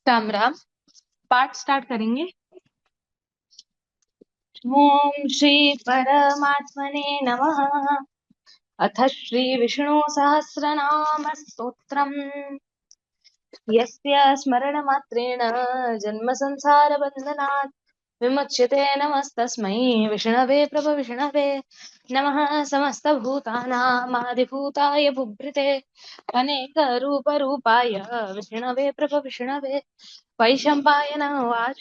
राम राम। पाठ स्टार्ट करेंगे। ओम श्री परमात्मने नमः। अथ श्री विष्णु सहस्रनाम स्तोत्रम्। यस्य स्मरणमात्रेण जन्म संसार बन्धनात् विमुच्यते। नमस्तस्मै विष्णवे प्रभविष्णवे नमः। समस्तभूतानामादिभूताय बुभृते अनेकरूपरूपाय विष्णवे प्रभविष्णवे। वैशम्पायन उवाच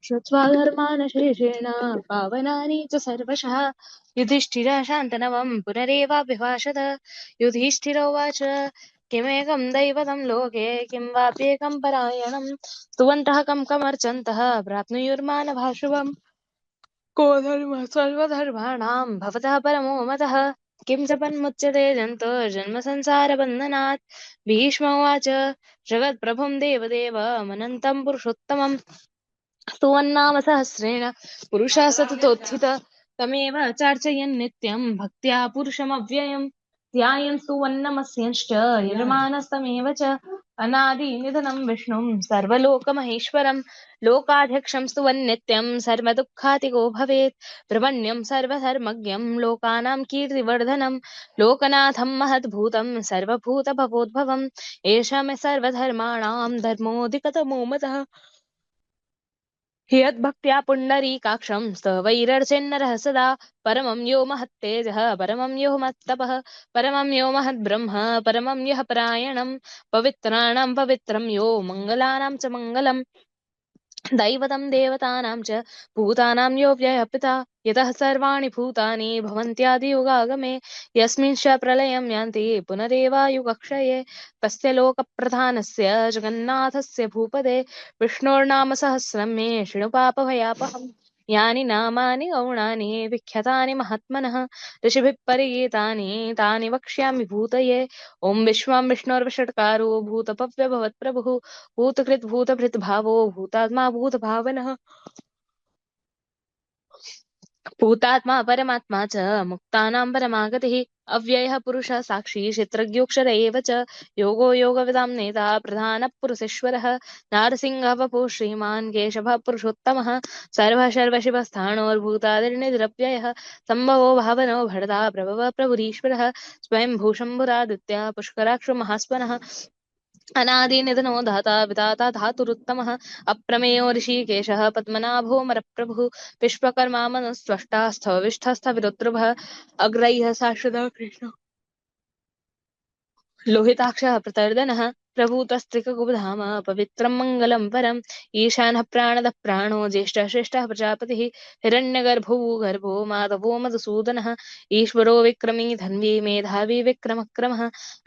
श्रुत्वा धर्मान् शेषेण पावनानि च सर्वशः युधिष्ठिरः शान्तनवम् पुनरेवाभिभाषत। युधिष्ठिरोवाच किमेकं दैवतं लोके किं वाप्येकं परायणं स्तुवन्तः कं कमर्चन्तः प्राप्नुयुर्मानभाषुवम्। को धर्मः सर्वधर्माणां भवतः परमो मतः किं च पन्मुच्यते जन्तोर्जन्म संसारबन्धनात्। भीष्मोवाच जगत्प्रभुं देवदेवमनन्तं पुरुषोत्तमं स्तुवन्नाम सहस्रेण पुरुषः सततोत्थित तमेव चार्चयन् नित्यं भक्त्या पुरुषमव्ययम् ध्यायन् स्तुवन्नमस्यंश्च यजमानस्तमेव च अनादिनिधनं विष्णुं सर्वलोकमहेश्वरं लोकाध्यक्षं स्तुवन्नित्यं सर्वदुःखातिको भवेत् ब्रह्मण्यं सर्वधर्मज्ञं लोकानां कीर्तिवर्धनं लोकनाथं महद्भूतं सर्वभूतभवोद्भवम् एष मे सर्वधर्माणां धर्मोऽधिकतमो मतः यद्भक्त्या पुण्डरीकाक्षं स्तवैरर्चेन्नरः सदा परमं यो महत्तेजः परमं यो मत्तपः परमं यो महद्ब्रह्म परमं यः परायणं पवित्राणां पवित्रं यो मङ्गलानां च मङ्गलम् दैवतं देवतानां च भूतानां यो व्ययः पिता यतः सर्वाणि भूतानि भवन्त्यादियुगागमे यस्मिंश्च प्रलयं यान्ति पुनरेवायुगक्षये तस्य लोकप्रधानस्य जगन्नाथस्य भूपदे विष्णोर्नाम सहस्रं मे शृणु पापभयापहम्। यानि नामानि गौणानि विख्यातानि महात्मनः ऋषिभिः परिगीतानि तानि वक्ष्यामि भूतये। ॐ विश्वं विष्णोर्वषट्कारो भूतपव्यभवत्प्रभुः भूतकृत् भूतभृत् भावो भूतात्मा भूतभावनः भूतात्मा परमात्मा च मुक्तानां परमागतिः अव्ययः पुरुषः साक्षी क्षेत्रज्ञोऽक्षर एव च योगो योगविदां नेता प्रधानः पुरुषेश्वरः नारसिंहः वपुः श्रीमान् केशवः पुरुषोत्तमः सर्वः सर्वशिवस्थाणोर्भूतादिर्निरव्ययः सम्भवो भावनो भरता प्रभवः प्रभुरीश्वरः स्वयं भूषम्भुरादित्य पुष्कराक्षो महास्वनः अनादिनिधनो धाता विधाता धातुरुत्तमः अप्रमेयो ऋषिकेशः पद्मनाभो मरप्रभुः विश्वकर्मा मनुस्त्वष्टा स्थविष्ठस्थविरुद्रभः अग्रह्यः शाश्वतः कृष्णः लोहिताक्षः प्रतर्दनः प्रभूतस्त्रिककुधाम पवित्रं मङ्गलं परम् ईशानः प्राणदः प्राणो ज्येष्ठः श्रेष्ठः प्रजापतिः हिरण्यगर्भो गर्भो माधवो मधुसूदनः ईश्वरो विक्रमी धन्वी मेधावी विक्रमक्रमः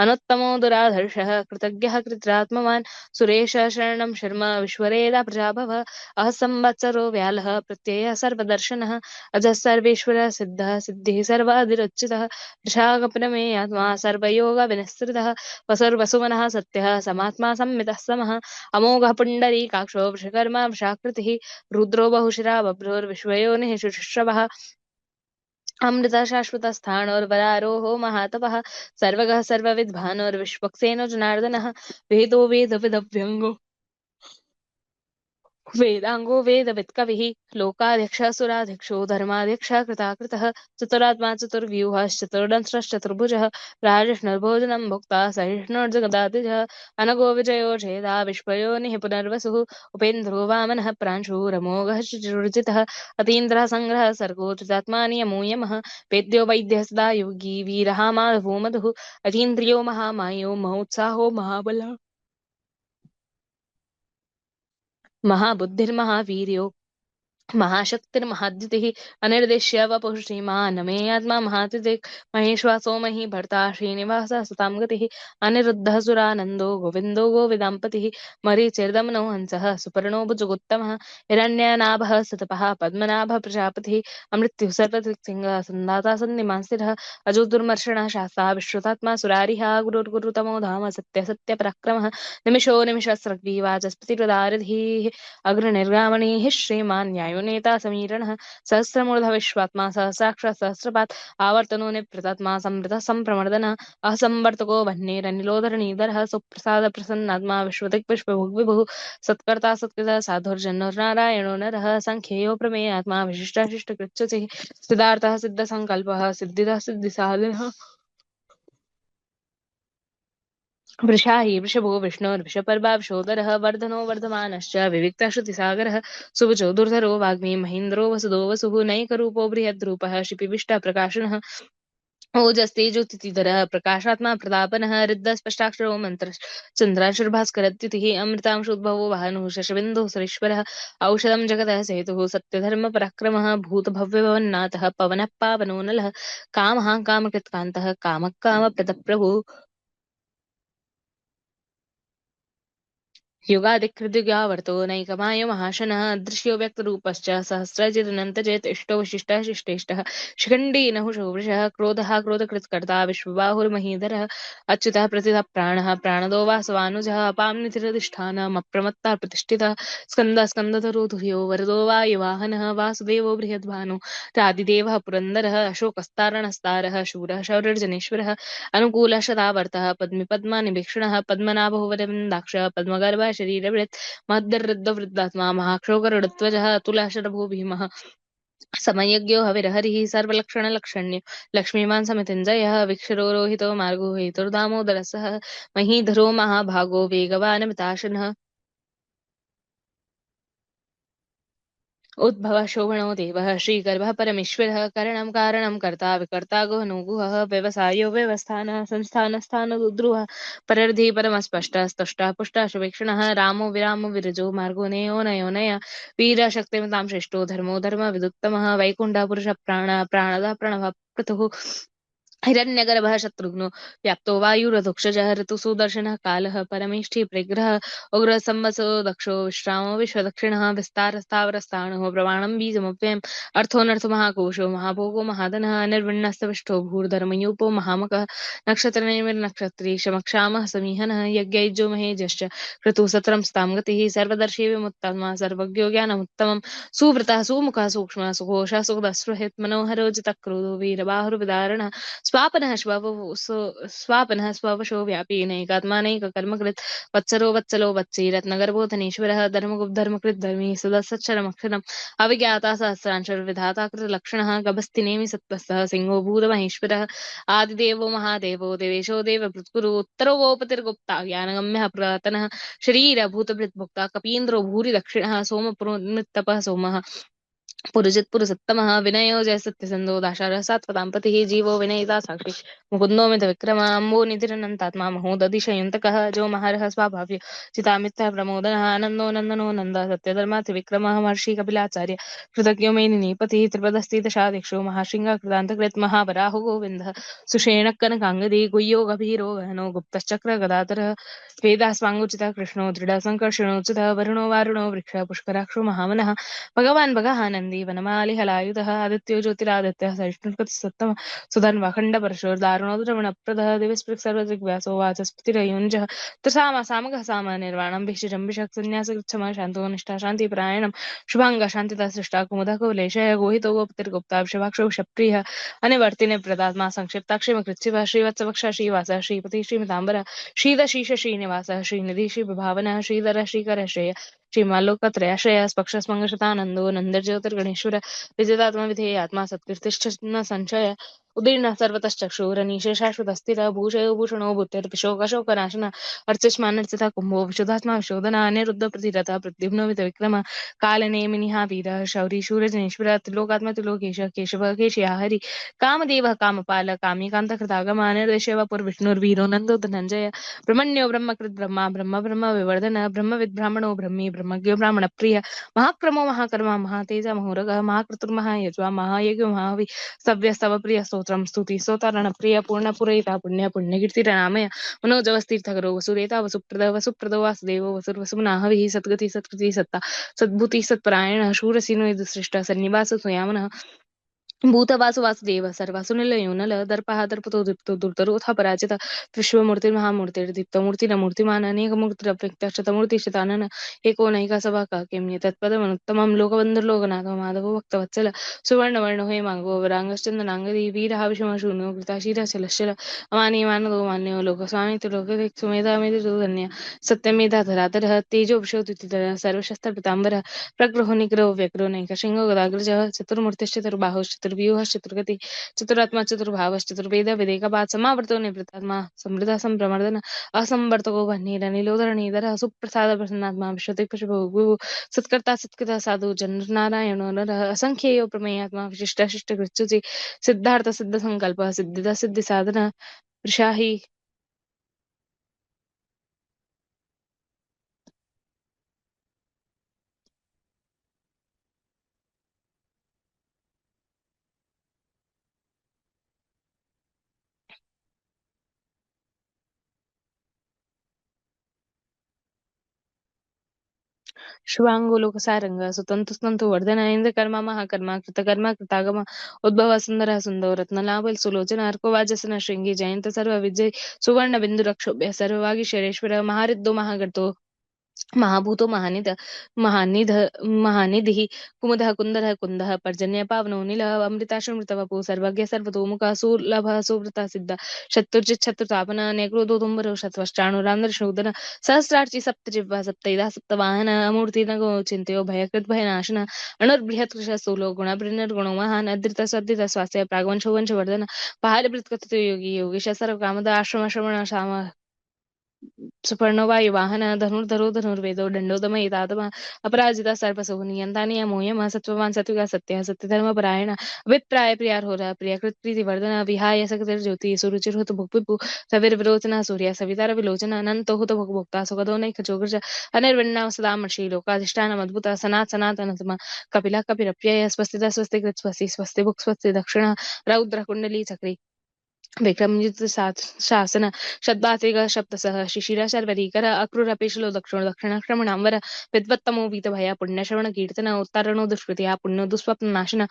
अनुत्तमो दुराधर्षः कृतज्ञः कृत्रात्मवान् सुरेशः शरणं शर्म विश्वरेदा प्रजाभव अः संवत्सरो व्यालः प्रत्ययः सर्वदर्शनः अजः सर्वेश्वरः सिद्धः सिद्धिः सर्वादिरच्युतः वृषाकप्रमेयात्मा सर्वयोगविनिःसृतः वसुर्वसुमनः सत्यः समात्मा संमितः समः अमोघः पुण्डरीकाक्षो वृषकर्मा वृषाकृतिः रुद्रो बहुशिरा बभ्रुर्विश्वयोनिः शुश्रवः अमृत शाश्वतस्थाणोर्वरारोहो महातपः सर्वगः सर्वविद्भानोर्विश्वक्सेनो जनार्दनः वेदो वेदविदव्यङ्गो वेदांगो वेदवित्कविः लोकाध्यक्षः सुराध्यक्षो धर्माध्यक्षः कृताकृतः चतुरात्मा चतुर्व्यूहश्चतुर्दंष्ट्रश्चतुर्भुजः राजष्णुर्भोजनं भुक्ता सहिष्णुर्जगदादिजः अनगो विजयो छेदा विश्वयोनिः पुनर्वसुः उपेन्द्रो वामनः प्रांशुरमोघः शुचिर्जितः अतीन्द्रः सङ्ग्रहः सर्गो चिदात्मा नियमो वेद्यो वैद्यः सदा योगी वीरः माधवो मधुः अतीन्द्रियो महामायो महोत्साहो महाबलः महाबुद्धिर्महावीर्यो महाशक्तिर्महाद्युतिः अनिर्देश्य वपुः श्रीमान् मे आत्मा महातिथिक् महेश्वासो मही भर्ता श्रीनिवासः सुतां गतिः अनिरुद्धः सुरानन्दो गोविन्दो गोविदाम्पतिः मरीचिर्दमनो हंसः सुपर्णो भुजगोत्तमः हिरण्यनाभः सतपः पद्मनाभः प्रजापतिः अमृत्युः सर्वदिक्सिंहः सन्दाता सन्निमान् स्थिरः अजो दुर्मर्षणः शास्ता विश्रुतात्मा सुरारिः गुरुर्गुरुतमो धाम सत्य सत्यपराक्रमः निमिषो निमिषस्रग्वी वाचस्पतिर्दारधीः अग्रनिर्गामणीः श्रीमान् न्यायो वायुनेता समीरणः सहस्रमूर्ध विश्वात्मा सहस्राक्ष सहस्रपात् आवर्तनो निप्रतत्मा समृतः सम्प्रमर्दनः असंवर्तको वह्निरनिलोधरनीधरः सुप्रसाद प्रसन्नात्मा विश्वदिक्विश्वभुग्विभुः सत्कर्ता सत्कृतः साधुर्जन्नर्नारायणो नरः सङ्ख्येयो प्रमेयात्मा विशिष्टाशिष्टकृत्युतिः सिद्धार्थः सिद्धसङ्कल्पः सिद्धिदः सिद्धिसाधनः वृषाहि वृषभो विष्णुर्वृषपर्वा विषोदरः वर्धनो वर्धमानश्च विविक्तश्रुतिसागरः सुवचो दुर्धरो वाग्मी महीन्द्रो वसुदो वसुः नैकरूपो बृहद्रूपः शिपिविष्टः प्रकाशनः ओजस्तेजोतिथिधरः प्रकाशात्मा प्रतापनः रुद्धस्पष्टाक्षरो मन्त्रश्चन्द्राशुर्भास्करद्युतिः अमृतांशोद्भवो वाहनः शशबिन्दुः सुरेश्वरः औषधं जगतः सेतुः सत्यधर्मपराक्रमः भूतभव्यभवन्नाथः पवनः पावनो नलः कामः कामकृत्कान्तः कामः कामप्रदप्रभुः युगादिकृद्युगावर्तो नैकमाय महाशनः अदृश्यो व्यक्तरूपश्च सहस्रजिदनन्तचेत् इष्टो विशिष्टः शिष्टेष्टः शिखण्डी नहुषो वृषः क्रोधः क्रोधकृत्कर्ता विश्वबाहुर्महीधरः अच्युतः प्रतितः प्राणः प्राणदो वासवानुजः अपां निधिरधिष्ठानमप्रमत्ता प्रतिष्ठितः स्कन्दः स्कन्दधरो धुर्यो वरदो वायुवाहनः वासुदेवो बृहद्भानु रादिदेवः पुरन्दरः अशोकस्तारणस्तारः शूरः शौर्यर्जनेश्वरः अनुकूलः शतावर्तः पद्मिपद्मानिभीक्षणः पद्मनाभो वरविन्दाक्षः पद्मगर्भः शरीरभृत् महद्दर्दवृद्धात्मा महाक्षोगरुडध्वजः अतुलः शरभो भीमः समयज्ञो हविर्हरिः सर्वलक्षणलक्षण्यो लक्ष्मीमान् समितिञ्जयः विक्षरोरोहितो मार्गो हेतुर्दामोदरः सः महीधरो महाभागो वेगवानमिताशनः उद्भवः शोभनो देवः श्रीगर्भः परमेश्वरः करणं कारणं कर्ता विकर्ता गहनो गुहः व्यवसायो व्यवस्थानः संस्थानस्थानदुद्रुवः परर्धी परमस्पष्टः स्पष्टः पुष्टः सुवीक्षणः रामो विरामो विरजो मार्गो नेयो नयो नय वीरः शक्तिमतां श्रेष्ठो धर्मो धर्मविदुत्तमः वैकुण्ठः पुरुषः प्राणः प्राणदः प्रणवः पृथुः हिरण्यगर्भः शत्रुघ्नो व्याप्तो वायुरधुक्षजः ऋतुसुदर्शनः कालः परमेष्ठी परिग्रहः उग्रसंवसो दक्षो विश्रामो विश्वदक्षिणः विस्तारस्तावरस्ताणो प्रमाणं बीजमव्ययम् अर्थोऽनर्थमहाकोशो महाभोगो महाधनः निर्विण्णस्तविष्टो भूर्धर्मयूपो महामकः नक्षत्रनिर्नक्षत्री शमक्षामः समीहनः यज्ञैजो महेजश्च क्रतुः सत्रं स्तां गतिः सर्वदर्शी विमुत्तात्मा सर्वज्ञो ज्ञानमुत्तमम् सुव्रतः सुमुखः सूक्ष्मः सुघोषः सुखदस्पृहित मनोहरो जितक्रोधो वीरबाहुर्विदारणः स्वापनः स्ववशो व्यापी नैकात्मानैककर्मकृत् वत्सरो वत्सलो वत्सी रत्नगर्भो धनीश्वरः धर्मकृत् धर्मी सदा सच्चरमक्षरम् अविज्ञाता सहस्रांशविधाता कृतलक्षणः गभस्तिनेमि सत्त्वस्तः सिंहो भूतमहेश्वरः आदिदेवो महादेवो देवेशो देवभृत्कुरु उत्तरो गोपतिर्गुप्ता ज्ञानगम्यः पुरातनः शरीरभूतभृद्भुक्ता कपीन्द्रो भूरि दक्षिणः सोमपुरोन्नतपः सोमः पुरुजित पुरुषोत्तमः विनयो जय सत्यसन्धो दाशारः सात्वतां पतिः जीवो विनयिता साक्षी मुकुन्दो मित विक्रम अम्बो निधिरनन्तात्मा महोदधिशयन्तकः जो महर्षः स्वाभाव्य चितामित्तः प्रमोदनः आनन्दो नन्दनो नन्दः सत्यधर्मातिविक्रमः महर्षि कपिलाचार्य कृतज्ञो मेनिनीपतिः त्रिपदस्थितशादिक्षो महाशृङ्गः कृतान्तकृत् महावराहो गोविन्दः सुषेणः कनकाङ्गदी गुह्यो गभीरो गहनो गुप्तश्चक्र गदाधरः वेदास्वाङ्गोचितः कृष्णो दृढसङ्कर्षणोचितः वरुणो वारुणो वृक्षः पुष्कराक्षो महामनः भगवान् भगहानन्दी वनमालिहलायुधः आदित्यो ज्योतिरादित्यः सहिष्णुकृतसत्तमः सुधन्वखण्डपरशुर्दारुणोद्रवणप्रदः दिविस्पृक् सर्वदृग्व्यासो वाचस्पतिरयुञ्जः त्रसामा सामगः साम निर्वाणं भिषजम्बिषक् सन्न्यासकृच्छमः शान्तो निष्ठा शान्तिपरायणं शुभाङ्ग शान्तितः सृष्टा कुमुदः कुलेशः गोहितो गोपतिर्गुप्ता वृषभाक्षो वृषप्रियः अनिवर्तिने प्रदात्मा संक्षिप्ताक्षिमकृच्छिवः श्रीवत्सवक्षः श्रीवासः श्रीपतिः श्रीमताम्बरः श्रीदशीष श्रीनिवासः श्रीनिधिः श्रीविभावनः श्रीधरः श्रीकरः श्रेयः श्रीमालोकत्रयाश्रयः स्पक्षस्मङ्गशतानन्दो नन्दर्ज्योतिर्गणेश्वर विजितात्मा विधेयात्मा सत्कीर्तिश्च न संशय उदीर्णः सर्वतश्चक्षुरनीशे शाश्वतस्थिरः भूषयो भूषणो भूतिर्पिशोकशोकनाशनः अर्चिष्मानर्चितः कुम्भो विशुधात्मा विशोधनः अनिरुद्धप्रतिरथः प्रद्युम्नो विक्रमः कालनेमिनिः वीरः शौरी शूरजनेश्वरः त्रिलोकात्मा त्रिलोकेशः केशवः केशयः हरि कामदेवः कामपालः कामिकान्तकृतागमः निर्देशः पुरविष्णुर्वीरो नन्दो धनञ्जय ब्रह्मण्यो ब्रह्मकृत् ब्रह्मा ब्रह्म ब्रह्म विवर्धनः ब्रह्मविद् ब्राह्मणो ब्रह्मी ब्रह्मज्ञो ब्राह्मणप्रियः महाक्रमो महाकर्मा महातेज महोरगः महाक्रतुर्महायज्वा महायज्ञो महावि सव्यस्तवप्रिय स्तोत्रं स्तुति स्तोतारणप्रिय पूर्णपुरयिता पुण्य पुण्यकीर्तिरनामय मनोजवस्तीर्थकरो वसुरेता वसुप्रदो वासुदेवो वसुर्वसुमनाहविः सद्गति सत्कृति सत्ता सद्भूति सत्परायणः शूरसेनो यदुसृष्टः सन्निवासो स्वयामनः भूतवासु वासुदेव सर्वासु निलयो नल दर्पः दर्पतो दीप्तो दुर्धरोऽथ पराजितः विश्वमूर्तिर्महामूर्तिर्दीप्तमूर्तिनमूर्तिमान् अनेकमूर्तिरव्यक्तशतमूर्तिशतानन एको नैकासभा किं तत्पदमनुत्तमं लोकबन्धुर्लोकनाथो माधवो भक्तवत्सल सुवर्णवर्णो हे माघो वरांगश्चन्दनाङ्गदी वीरः विषमशून्यो कृताशीरशलशल अमानी मानदो मान्यो लोकस्वामी त्रिलोकदिक् सुमेधामेधिर्धन्य सत्यमेधा धराधरः तेजो विशोदितधरः सर्वशस्त्रपिताम्बरः प्रग्रहो निग्रहो व्यग्रो नैकशृङ्गो गदाग्रजः चतुर्मूर्तिश्चतुर्बाहुश्चतुर्व्यूहश्चतुर्गति चतुरात्मा चतुर्भावश्चतुर्वेद विवेकपात् समावर्तो निवृत्तात्मा समृद्धा सम्प्रमर्दन असंवर्तको वह्निरनिलोधरणीधरः सुप्रसाद प्रसन्नात्मा विश्वदिक्पशुभुः सत्कर्ता सत्कृता साधु जननारायणो नरः असंख्येयो प्रमेयात्मा विशिष्टाशिष्टकृत्युचि सिद्धार्थ सिद्ध संकल्पः सिद्धिदा सिद्धि साधन वृषाहि शुभांगुलोकसारंग सुतंतुस्तंतु वर्धन इंद्रकर्मा महाकर्मा कृतकर्मा कृतागमा उद्भव सुंदर सुंदर रत्नलाभल सुलोचन अर्कवाजसन श्रृंगी जयंत सर्व विजय सुवर्ण बिंदु रक्षोभ्य सर्ववागीश्वरेश्वर महारिद्धो महागर्तो महाभूतो महानिध महानिधिः कुमुदः कुन्दरः कुन्दः पर्जन्य पावनो नीलः अमृताश्रुमृतवपु सर्वज्ञ सर्वतोमुखः सुलभः सुवृतः सिद्धः शत्रुजित् शत्रुतापन नेक्रोधो तुम्बरो शत्वश्चाणुरान्द्रशूदन सहस्रार्चि सप्तजिह्वा सप्तैदा सप्तवाहन अमूर्तिनगो चिन्तयो भयकृत् भयनाशन अणुर्बृहत्कृशस्थूलो गुणभृन्नर्गुणो महान् अद्रित सद्धित स्वास्थ्य प्राग्वंशो वंशवर्धन पहाड़कृत योगी योगीश सर्वकामद आश्रम श्रवण सुपर्णवायु वाहन धनुर्धरो धनुर्वेदो दंडोदमयितात्मा अपराजिता सर्पसो नियंता नियमोयम सत्ववान सत्विका सत्य सत्यधर्म परायण अभिप्राय प्रियार्होरा प्रियकृत प्रीतिवर्धन विहाय सकतिर्ज्योति सुरुचिर्हुत भुक्पिपु सविर्विरोचना सूर्य सवितार विलोचना अनंतो हुत भुक्भोक्ता सुखदो नैकचोग्रज अनिर्विण्णा सदामर्षि लोकाधिष्ठानमद्भुत सनात् सनातनतम कपिला कपिरप्यय स्वस्तिदा स्वस्तिकृत स्वस्ति स्वस्ति भुक् स्वस्ति दक्षिण रौद्र कुंडली चक्री विक्रमयुत शासन शब्दातिग शब्दसः शिशिर शर्वरीकर अक्रूरपेशलो दक्षिण दक्षिणाक्रमणांवर विद्वत्तमो वीतभया पुण्यश्रवण कीर्तन उत्तरणो दुष्कृतिया पुण्यो दुष्स्वप्न नाशन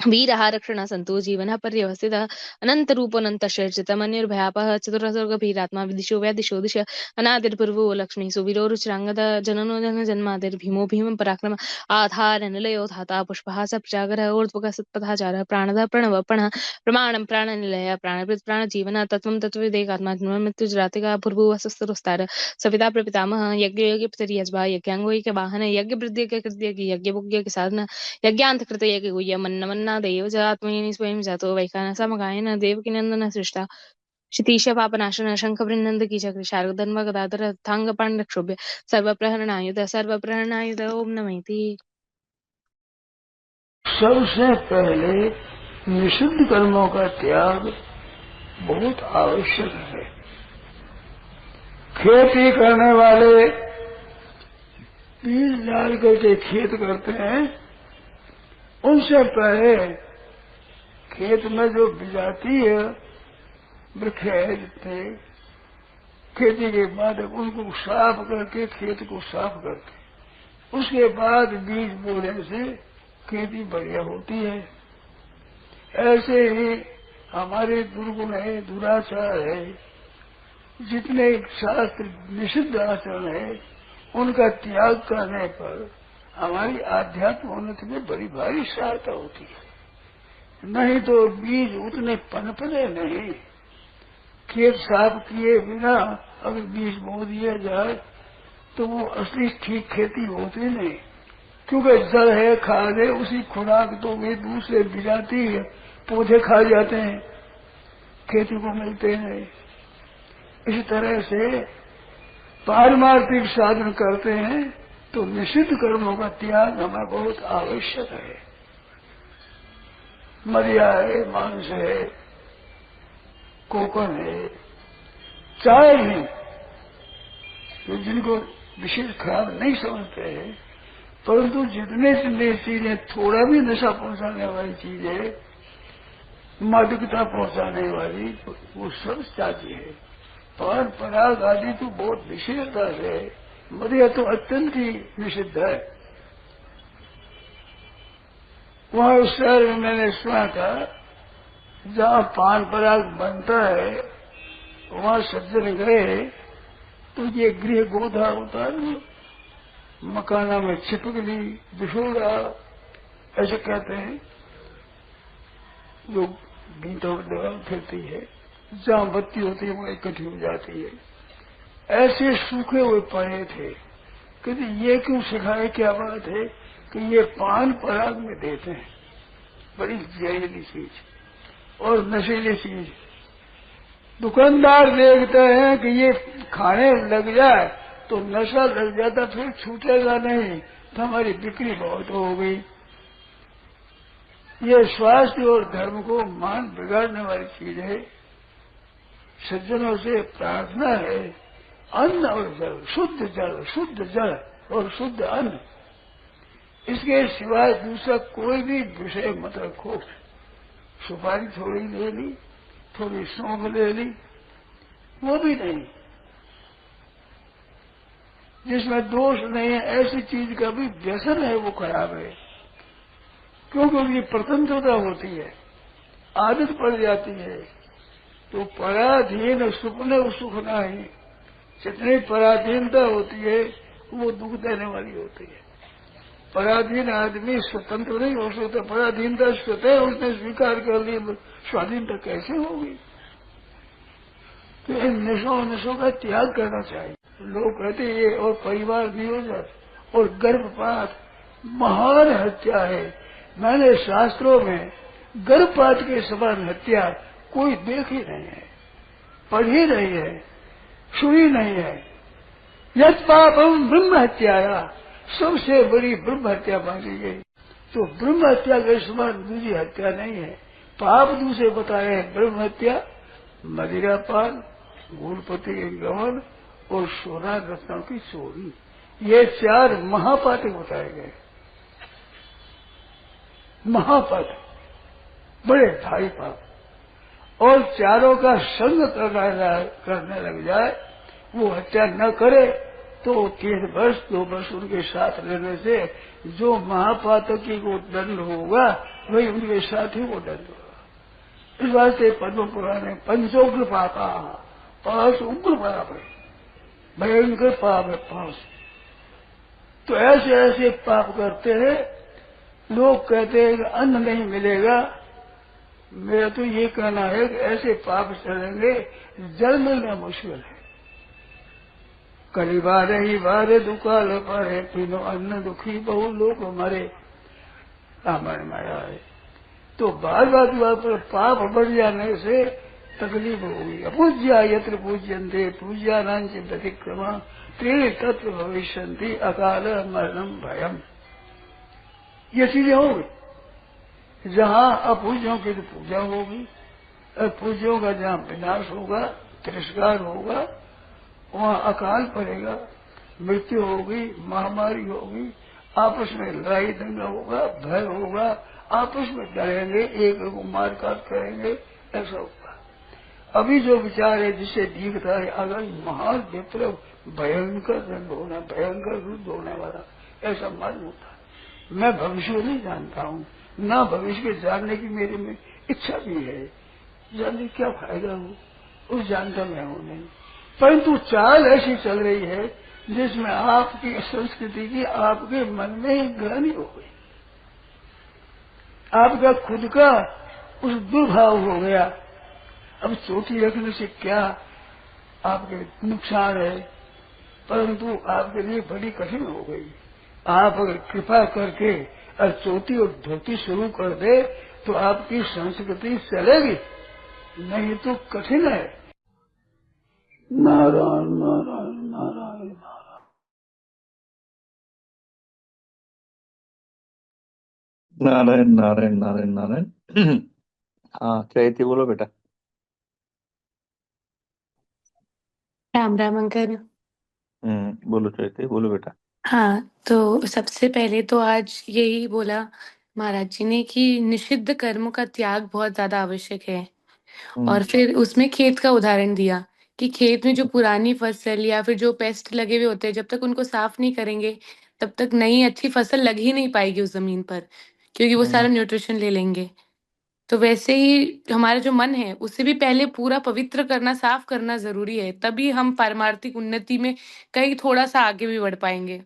वीरः रक्षण सन्तु जीवनः पर्यवसितः अनन्तरूपोऽनन्तशर्जितमन्युर्भयापः चतुरसर्गभीरात्मा विदिशो व्यादिशो दिश अनादिर्पूर्वो लक्ष्मी सुवीरो रुचिराङ्गद जननो जनजन्मादिर्भीमो भीमं पराक्रम आधार निलयो धाता पुष्पः सप्रजागरः ऊर्ध्वगः सत्पथाचारः प्राणदः प्रणवपणः प्रमाणं प्राणनिलय प्राणभृत् प्राणजीवन तत्त्वं तत्त्वविदेकात्मा मृत्युजरातिका भूर्भुवः स्वस्तिरुस्तार सविता प्रपितामह यज्ञयोगिपतिर्यज्वा यज्ञाङ्गो यज्ञवाहन यज्ञवृद्धियज्ञकृत्य यज्ञभुग्यज्ञसाधन यज्ञान्तकृत यज्ञगुह्यमन्नमन्नादेव च आत्मनेनि स्वयं जातो वैखानसमगायन देवकीनन्दन सृष्टा क्षितीश पापनाशन शङ्खवृन्नन्द कीचक्र शार्गधर्म गदाधर थाङ्गपाण्डक्षोभ्य सर्वप्रहरणायुध ओम नमैति। सबसे पहले निषिद्ध कर्मों का त्याग बहुत आवश्यक है। खेती करने वाले बीज डाल करके खेत करते हैं, उनसे पहले खेत में जो बिजाती है वृक्ष है जितने, खेती के बाद उनको साफ करके खेत को साफ करके उसके बाद बीज बोने से खेती बढ़िया होती है। ऐसे ही हमारे दुर्गुण है, दुराचार है, जितने शास्त्र निषिद्ध आचरण है उनका त्याग करने पर हमारी आध्यात्म उन्नति में बड़ी भारी सहायता होती है। नहीं तो बीज उतने पनपने नहीं। खेत साफ किए बिना अगर बीज बो दिया जाए तो वो असली ठीक खेती होती नहीं, क्योंकि जड़ है, खाद है, उसी खुराक तो वे दूसरे बिजाती है, पौधे खा जाते हैं, खेती को मिलते हैं। इसी तरह से पारमार्थिक साधन करते हैं तो निषिद्ध कर्मों का त्याग हमें बहुत आवश्यक है। मदिरा है, मांस है, कोकन है, चाय है, तो जिनको विशेष खराब नहीं समझते हैं, परंतु जितने जितने चीजें थोड़ा भी नशा पहुंचाने वाली चीजें, मादकता पहुंचाने वाली, वो सब त्याज्य है। पान पराग आदि तो बहुत विशेषता है, मदिरा तो अत्यंत ही निषिद्ध है। वहाँ उस शहर में मैंने सुना था, जहाँ पान पराग बनता है वहाँ सज्जन गए तो ये गृह गोधा होता है ना, मकाना में छिपकली बिछोड़ा ऐसे कहते हैं, जो भीतों दवा फिरती है, जहाँ बत्ती होती है वहाँ इकट्ठी हो जाती है। ऐसे सूखे हुए पड़े थे। कहते ये क्यों सिखाए, क्या बात है कि ये पान पराग में देते हैं, बड़ी जहरीली चीज और नशीली चीज। दुकानदार देखते हैं कि ये खाने लग जाए तो नशा लग जाता, फिर छूटेगा नहीं, तो हमारी बिक्री बहुत हो गई। ये स्वास्थ्य और धर्म को मान बिगाड़ने वाली चीज है। सज्जनों से प्रार्थना है, अन्न और जल, शुद्ध जल और शुद्ध अन्न, इसके सिवाय दूसरा कोई भी विषय मत रखो। सुपारी थोड़ी ले ली, थोड़ी सौंफ ले ली, वो भी नहीं, जिसमें दोष नहीं है ऐसी चीज का भी व्यसन है, वो खराब है। क्योंकि उनकी प्रतंत्रता होती है, आदत पड़ जाती है। तो पराधीन सुपने सुख नहीं, जितनी पराधीनता होती है वो दुख देने वाली होती है। पराधीन आदमी स्वतंत्र नहीं हो सकता, पराधीनता स्वतः उसने स्वीकार कर ली, स्वाधीनता कैसे होगी। तो इन नशों का त्याग करना चाहिए। लोग कहते ये और परिवार नियोजन और गर्भपात महान हत्या है। मैंने शास्त्रों में गर्भपात के समान हत्या कोई देखी नहीं है, पढ़ी नहीं है, सुनी नहीं है। यद पापम ब्रह्म हत्याया, सबसे बड़ी ब्रह्म हत्या मानी गई। तो ब्रह्म हत्या के समान दूसरी हत्या नहीं है। पाप दूसरे बताए हैं, ब्रह्म हत्या, मदिरापान, गुणपति के गमन और सोना रत्नों की चोरी, ये चार महापातक बताए गए। महापातक, बड़े भारी पाप। और चारों का संग करने लग जाए, वो हत्या न करे तो 3 वर्ष 2 वर्ष उनके साथ रहने से जो महापातकी को दंड होगा वही उनके साथ ही वो दंड होगा। इस वास्ते पद्म पुराण में पंचोग्र पापा, 5 उग्र पाप है, भयंकर पाप है 5। तो ऐसे ऐसे पाप करते हैं। लोग कहते हैं कि अन्न नहीं मिलेगा, मेरा तो ये कहना है कि ऐसे पाप चलेंगे जल मिलना मुश्किल है। कली बारे ही बारे दुकाल पड़े, तीनों अन्न दुखी बहु लोग हमारे रामायण में आया है। तो बार बार पर पाप बढ़ जाने से तकलीफ होगी। अपूज्या यत्र पूज्यन्ते पूज्या नांच व्यतिक्रमा, त्रीणि तत्व भविष्यन्ति अकाल मरणम भयम। ये चीजें होगी। जहाँ अपूज्यों की तो पूजा होगी, अपूज्यों का जहाँ विनाश होगा, तिरस्कार होगा, वहाँ अकाल पड़ेगा, मृत्यु होगी, महामारी होगी, आपस में लड़ाई दंगा होगा, भय होगा, आपस में डरेंगे, एक को मार काट करेंगे, ऐसा होगा। अभी जो विचार है जिसे दिखता है अगर महान विप्लव भयंकर दंड होना, भयंकर युद्ध होने वाला, ऐसा मालूम होता है। मैं भविष्य नहीं जानता हूँ, न भविष्य के जानने की मेरे में इच्छा भी है। जानने क्या फायदा हो, उस जानता मैं हूँ नहीं। परंतु चाल ऐसी चल रही है जिसमें आपकी संस्कृति की आपके मन में ही ग्लानि हो गई, आपका खुद का उस दुर्भाव हो गया। अब चोटी रखने से क्या आपके नुकसान है, परंतु आपके लिए बड़ी कठिन हो गई। आप अगर कृपा करके और चोटी और धोती शुरू कर दे तो आपकी संस्कृति चलेगी, नहीं तो कठिन है। नारायण नारायण नारायण नारायण नारायण नारायण नारायण। हाँ चैती बोलो बेटा। राम राम अंकल। बोलो चैती बोलो बेटा। हाँ, तो सबसे पहले तो आज यही बोला महाराज जी ने कि निषिद्ध कर्मों का त्याग बहुत ज्यादा आवश्यक है। और फिर उसमें खेत का उदाहरण दिया कि खेत में जो पुरानी फसल या फिर जो पेस्ट लगे हुए होते हैं, जब तक उनको साफ नहीं करेंगे तब तक नई अच्छी फसल लग ही नहीं पाएगी उस जमीन पर, क्योंकि वो सारा न्यूट्रिशन ले लेंगे। तो वैसे ही हमारा जो मन है, उसे भी पहले पूरा पवित्र करना, साफ करना ज़रूरी है, तभी हम पारमार्थिक उन्नति में कहीं थोड़ा-सा आगे भी बढ़ पाएँगे।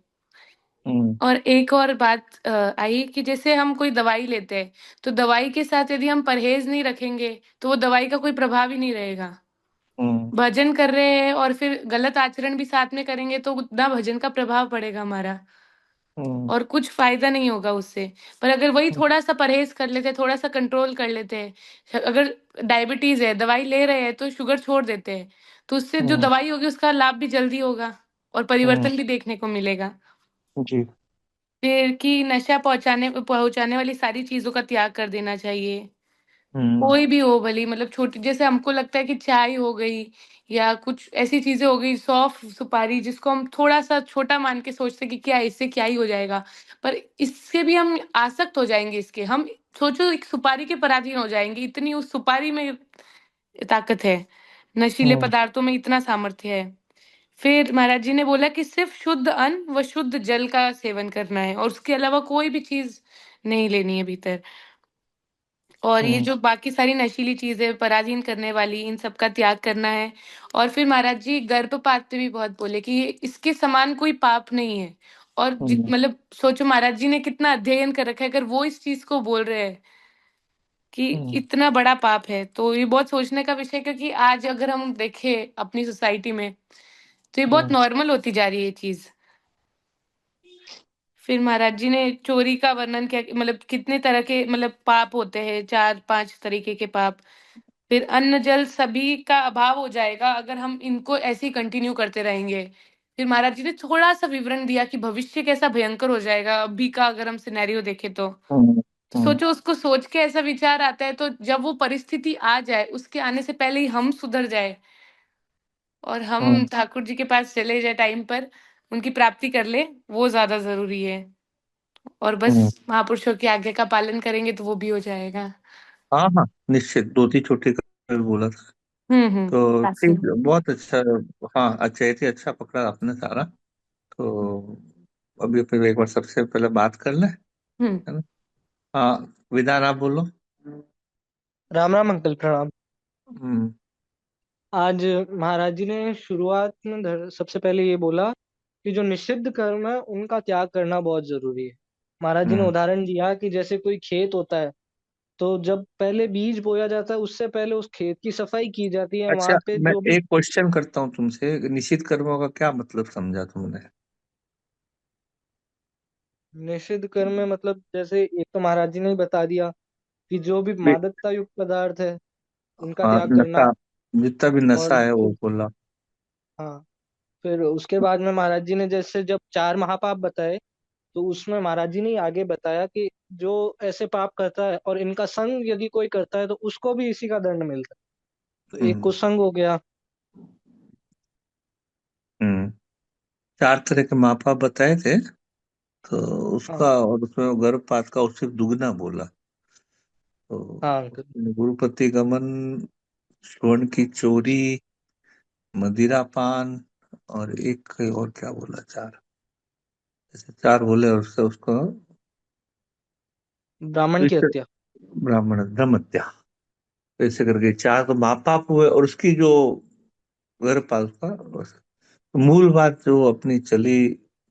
हम्म और एक और बात आई कि जैसे हम कोई दवाई लेते हैं, तो दवाई के साथ यदि हम परहेज़ नहीं रखेंगे, तो वो दवाई का कोई प्रभाव ही नहीं रहेगा। हम्म भजन कर रहे हैं और फिर गलत आचरण भी साथ में करेंगे, तो उतना भजन का प्रभाव पड़ेगा हमारा हम्म और कुछ फ़ायदा नहीं होगा उससे। पर अगर वही थोड़ा-सा परहेज़ कर लेते हैं, थोड़ा-सा कंट्रोल कर लेते हैं, अगर डायबिटीज़ है, दवाई ले रहे हैं, तो शुगर छोड़ देते हैं, तो उससे जो हम्म दवाई होगी उसका लाभ भी जल्दी होगा और हम्म, परिवर्तन भी देखने को मिलेगा। जी। फिर कि नशा पहुँचाने वाली सारी चीज़ों का त्याग कर देना चाहिए। हम्म कोई भी हो भली, मतलब छोटी, जैसे हमको लगता है कि चाय हो गई या कुछ ऐसी चीज़ें हो गई, सौंफ, सुपारी, जिसको हम थोड़ा-सा छोटा मान के सोचते हैं कि क्या इससे क्या ही हो जाएगा। पर इससे भी हम आसक्त हो जाएँगे इसके। हम सोचो एक सुपारी के पराधीन हो जाएँगे, इतनी उस सुपारी में ताकत है। नशीले हम्म पदार्थों में इतना सामर्थ्य है। फिर महाराज जी ने बोला कि सिर्फ़ शुद्ध अन्न व शुद्ध जल का सेवन करना है और उसके अलावा कोई भी चीज़ नहीं लेनी है भीतर। और ये हम्म जो बाकी सारी नशीली चीज़ें पराधीन करने वाली, इन सब का त्याग करना है। और फिर महाराज जी गर्भपात पे भी बहुत बोले कि ये इसके समान कोई पाप नहीं है। और हम्म मतलब सोचो महाराज जी ने कितना अध्ययन कर रखा है, अगर वो इस चीज़ को बोल रहे हैं कि हम्म इतना बड़ा पाप है, तो ये बहुत सोचने का विषय है, क्योंकि आज अगर हम देखें अपनी सोसाइटी में, तो ये बहुत हम्म नॉर्मल होती जा रही है ये चीज़। फिर महाराज जी ने चोरी का वर्णन किया कि मतलब कितने तरह के मतलब पाप होते हैं, 4-5 तरीके के पाप। फिर अन्न जल सभी का अभाव हो जाएगा अगर हम इनको ऐसे ही कंटिन्यू करते रहेंगे। फिर महाराज जी ने थोड़ा-सा विवरण दिया कि भविष्य कैसा भयंकर हो जाएगा अभी का अगर हम सिनेरियो देखें तो। हम्म तो हम्म सोचो, उसको सोच के ऐसा विचार आता है, तो जब वो परिस्थिति आ जाए, उसके आने से पहले ही हम सुधर जाएँ और हम हम्म ठाकुर जी के पास चले जाएँ टाइम पर, उनकी प्राप्ति कर लें, वो ज़्यादा ज़रूरी है। और बस हम्म। महापुरुषों की आज्ञा का पालन करेंगे तो वो भी हो जाएगा। हाँ हाँ, निश्चित। दो तीन छोटे का भी बोला था। तो काफ़ी। ठीक, बहुत अच्छा। हाँ, अच्छा, ये थी, अच्छा पकड़ा आपने सारा। तो अभी फिर एक बार सबसे पहले बात कर ले, हुँ। है ना? हाँ, विधान आप बोलो। राम राम अंकल, प्रणाम। हम्म आज महाराज जी ने शुरुआत में सबसे पहले ये बोला कि जो निषिद्ध कर्म है उनका त्याग करना बहुत जरूरी है। महाराज जी ने हम्म उदाहरण दिया कि जैसे कोई खेत होता है, तो जब पहले बीज बोया जाता है उससे पहले उस खेत की सफाई की जाती है। अच्छा, वहां पे मैं जो भी एक क्वेश्चन करता हूँ तुमसे। निश्चित कर्मों का क्या मतलब समझा तुमने? निषिद्ध कर्म में मतलब, जैसे एक तो महाराज जी ने ही बता दिया कि जो भी वे- मादकता युक्त पदार्थ है उनका हाँ, त्याग करना। नशा, जितना भी और नशा है वो बोला। हाँ, फिर उसके बाद में महाराज जी ने जैसे जब 4 महापाप बताए, तो उसमें महाराज जी ने आगे बताया कि जो ऐसे पाप करता है और इनका संग यदि कोई करता है तो उसको भी इसी का दंड मिलता है। तो एक हम्म कुसंग हो गया। हम्म 4 तरह के माँ बाप बताए थे। तो हाँ उसका, और उसमें वो गर्भपात का उससे दुगना बोला। तो हाँ अंकल। उसमें गुरुपति गमन, स्वर्ण की चोरी, मदिरा पान, और एक और क्या बोला, चार, ऐसे चार बोले। और उससे उसको ब्राह्मण की इससे हत्या। ब्राह्मण धर्म हत्या, ऐसे करके चार तो माँ बाप हुए। और उसकी जो गर्भपात का, तो मूल बात जो अपनी चली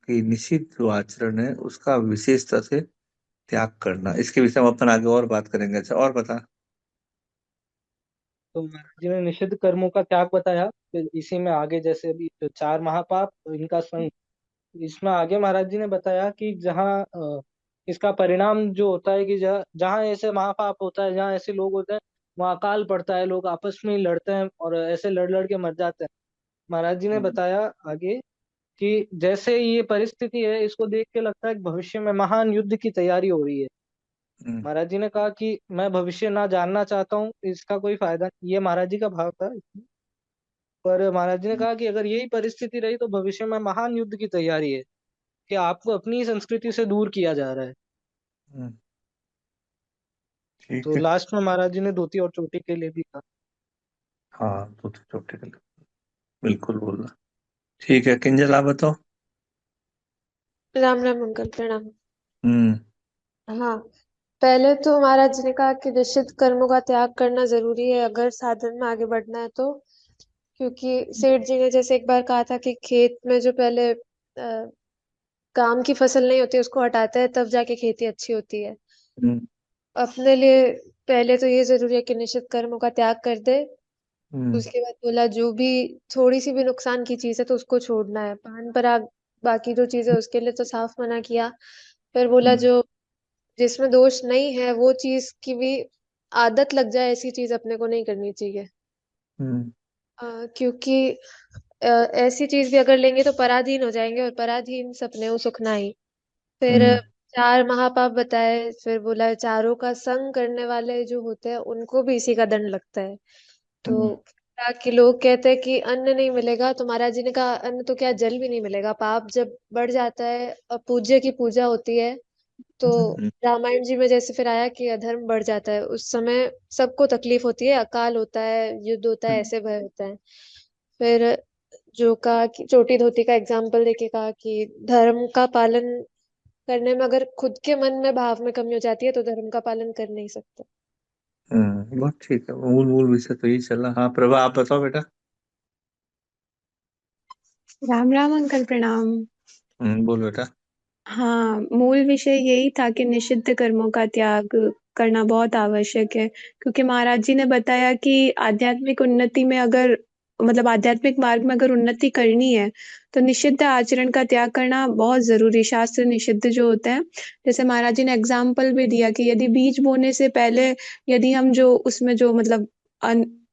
कि निश्चित जो आचरण है उसका विशेषता से त्याग करना, इसके विषय में अपन आगे और बात करेंगे। अच्छा, और बता। तो महाराज जी ने निषिद्ध कर्मों का त्याग बताया। फिर इसी में आगे जैसे अभी तो 4 महापाप इनका संग, इसमें आगे महाराज जी ने बताया कि जहाँ इसका परिणाम जो होता है कि जहाँ जहाँ ऐसे महापाप होता है, जहाँ ऐसे लोग होते हैं, वहाँ अकाल पड़ता है, लोग आपस में ही लड़ते हैं और ऐसे लड़ लड़ के मर जाते हैं। महाराज जी ने हम्म बताया आगे कि जैसे ये परिस्थिति है, इसको देख के लगता है कि भविष्य में महान युद्ध की तैयारी हो रही है। हम्म महाराज जी ने कहा कि मैं भविष्य ना जानना चाहता हूँ, इसका कोई फायदा नहीं। ये महाराज जी का भाव था इसमें। पर महाराज जी ने कहा कि अगर यही परिस्थिति रही तो भविष्य में महान युद्ध की तैयारी है, कि आपको अपनी ही संस्कृति से दूर किया जा रहा है। हम्म, ठीक तो है। लास्ट में महाराज जी ने धोती और चोटी के लिए भी कहा। हाँ, तो छोटे के लिए बिल्कुल बोलना। ठीक है, किंजल आप बताओ। राम राम अंकल, प्रणाम। हम्म हाँ, पहले तो महाराज जी ने कहा कि निश्चित कर्मों का त्याग करना जरूरी है अगर साधन में आगे बढ़ना है तो। क्योंकि सेठ जी ने जैसे एक बार कहा था कि खेत में जो पहले काम की फसल नहीं होती उसको हटाते हैं तब जाके खेती अच्छी होती है। हम्म। अपने लिए पहले तो ये जरूरी है कि निश्चित कर्मों का त्याग कर दे। हम्म। उसके बाद बोला जो भी थोड़ी सी भी नुकसान की चीज है तो उसको छोड़ना है, पान पराग बाकी जो चीज है उसके लिए तो साफ मना किया। फिर बोला हम्म। जो जिसमें दोष नहीं है वो चीज की भी आदत लग जाए ऐसी चीज अपने को नहीं करनी चाहिए। हम्म। क्योंकि ऐसी चीज भी अगर लेंगे तो पराधीन हो जाएंगे और पराधीन सपने हो सुख नहीं। फिर हम्म। चार महापाप बताए, फिर बोला चारों का संग करने वाले जो होते हैं उनको भी इसी का दंड लगता है। हम्म। तो कहा कि लोग कहते हैं कि अन्न नहीं मिलेगा, तो महाराज जी ने कहा अन्न तो क्या जल भी नहीं मिलेगा। पाप जब बढ़ जाता है और पूज्य की पूजा होती है तो हम्म। रामायण जी में जैसे फिर आया कि अधर्म बढ़ जाता है, उस समय सबको तकलीफ होती है, अकाल होता है, युद्ध होता है, हम्म। ऐसे भय होता है। फिर जो कहा कि चोटी धोती का एग्जाम्पल देके कहा कि धर्म का पालन करने में अगर खुद के मन में भाव में कमी हो जाती है तो धर्म का पालन कर नहीं सकते। बहुत ठीक है, मूल मूल विषय तो यही चला। हाँ प्रभा, आप बताओ बेटा। राम राम अंकल, प्रणाम। बोल बेटा। हाँ, मूल विषय यही था कि निषिद्ध कर्मों का त्याग करना बहुत आवश्यक है, क्योंकि महाराज जी ने बताया कि आध्यात्मिक उन्नति में अगर मतलब आध्यात्मिक मार्ग में अगर उन्नति करनी है तो निषिद्ध आचरण का त्याग करना बहुत जरूरी। शास्त्र निषिद्ध जो होते हैं, जैसे महाराज जी ने एग्जाम्पल भी दिया कि यदि बीज बोने से पहले यदि हम जो उसमें जो मतलब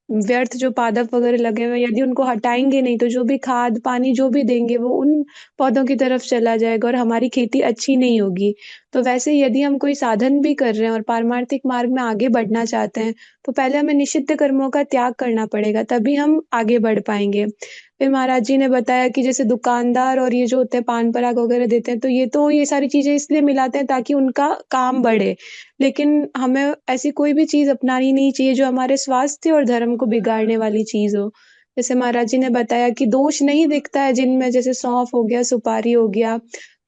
व्यर्थ जो पादप वगैरह लगे हुए हैं, यदि उनको हटाएंगे नहीं तो जो भी खाद पानी जो भी देंगे वो उन पौधों की तरफ चला जाएगा और हमारी खेती अच्छी नहीं होगी। तो वैसे यदि हम कोई साधन भी कर रहे हैं और पारमार्थिक मार्ग में आगे बढ़ना चाहते हैं, तो पहले हमें निषिद्ध कर्मों का त्याग करना पड़ेगा, तभी हम आगे बढ़ पाएँगे। फिर महाराज जी ने बताया कि जैसे दुकानदार और ये जो होते हैं पान पराग वगैरह देते हैं, तो ये सारी चीज़ें इसलिए मिलाते हैं ताकि उनका काम बढ़े। लेकिन हमें ऐसी कोई भी चीज़ अपनानी नहीं चाहिए जो हमारे स्वास्थ्य और धर्म को बिगाड़ने वाली चीज़ हो। जैसे महाराज जी ने बताया कि दोष नहीं दिखता है जिनमें, जैसे सौंफ हो गया, सुपारी हो गया,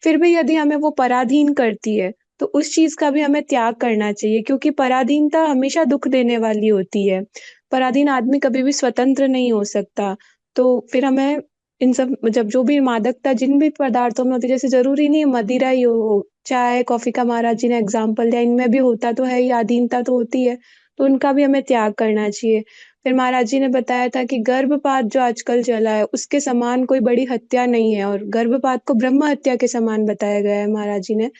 फिर भी यदि हमें वो पराधीन करती है, तो उस चीज़ का भी हमें त्याग करना चाहिए, क्योंकि पराधीनता हमेशा दुःख देने वाली होती है। पराधीन आदमी कभी भी स्वतंत्र नहीं हो सकता। तो फिर हमें इन सब जब जो भी मादकता जिन भी पदार्थों में होती है, जैसे ज़रूरी नहीं है मदिरा ही हो, चाय, कॉफ़ी का महाराज जी ने एग्ज़ाम्पल दिया, इनमें भी होता तो है ही, अधीनता तो होती है, तो उनका भी हमें त्याग करना चाहिए। फिर महाराज जी ने बताया था कि गर्भपात जो आजकल चला है, उसके समान कोई बड़ी हत्या नहीं है और गर्भपात को ब्रह्म हत्या के समान बताया गया है महाराज जी ने।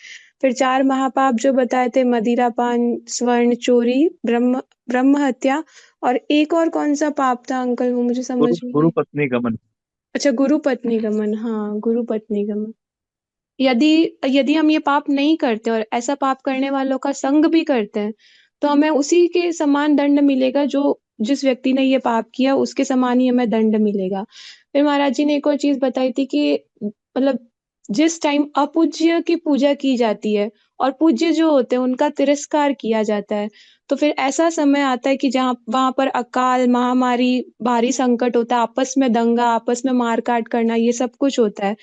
फिर 4 महापाप जो बताए थे, मदिरापान, स्वर्ण चोरी, ब्रह्म ब्रह्म हत्या, और एक और कौन-सा पाप था अंकल, वो मुझे समझ गुरु में गुरु नहीं। पत्नी गमन। अच्छा, गुरु पत्नी गमन, हाँ, गुरु पत्नी गमन। यदि यदि हम ये पाप नहीं करते और ऐसा पाप करने वालों का संग भी करते हैं, तो हमें उसी के समान दंड मिलेगा जो जिस व्यक्ति ने ये पाप किया उसके समान ही हमें दंड मिलेगा। फिर महाराज जी ने एक और चीज़ बताई थी कि मतलब जिस टाइम अपूज्य की पूजा की जाती है और पूज्य जो होते हैं उनका तिरस्कार किया जाता है, तो फिर ऐसा समय आता है कि जहाँ वहाँ पर अकाल, महामारी, भारी संकट होता है, आपस में दंगा, आपस में मार-काट करना, ये सब कुछ होता है।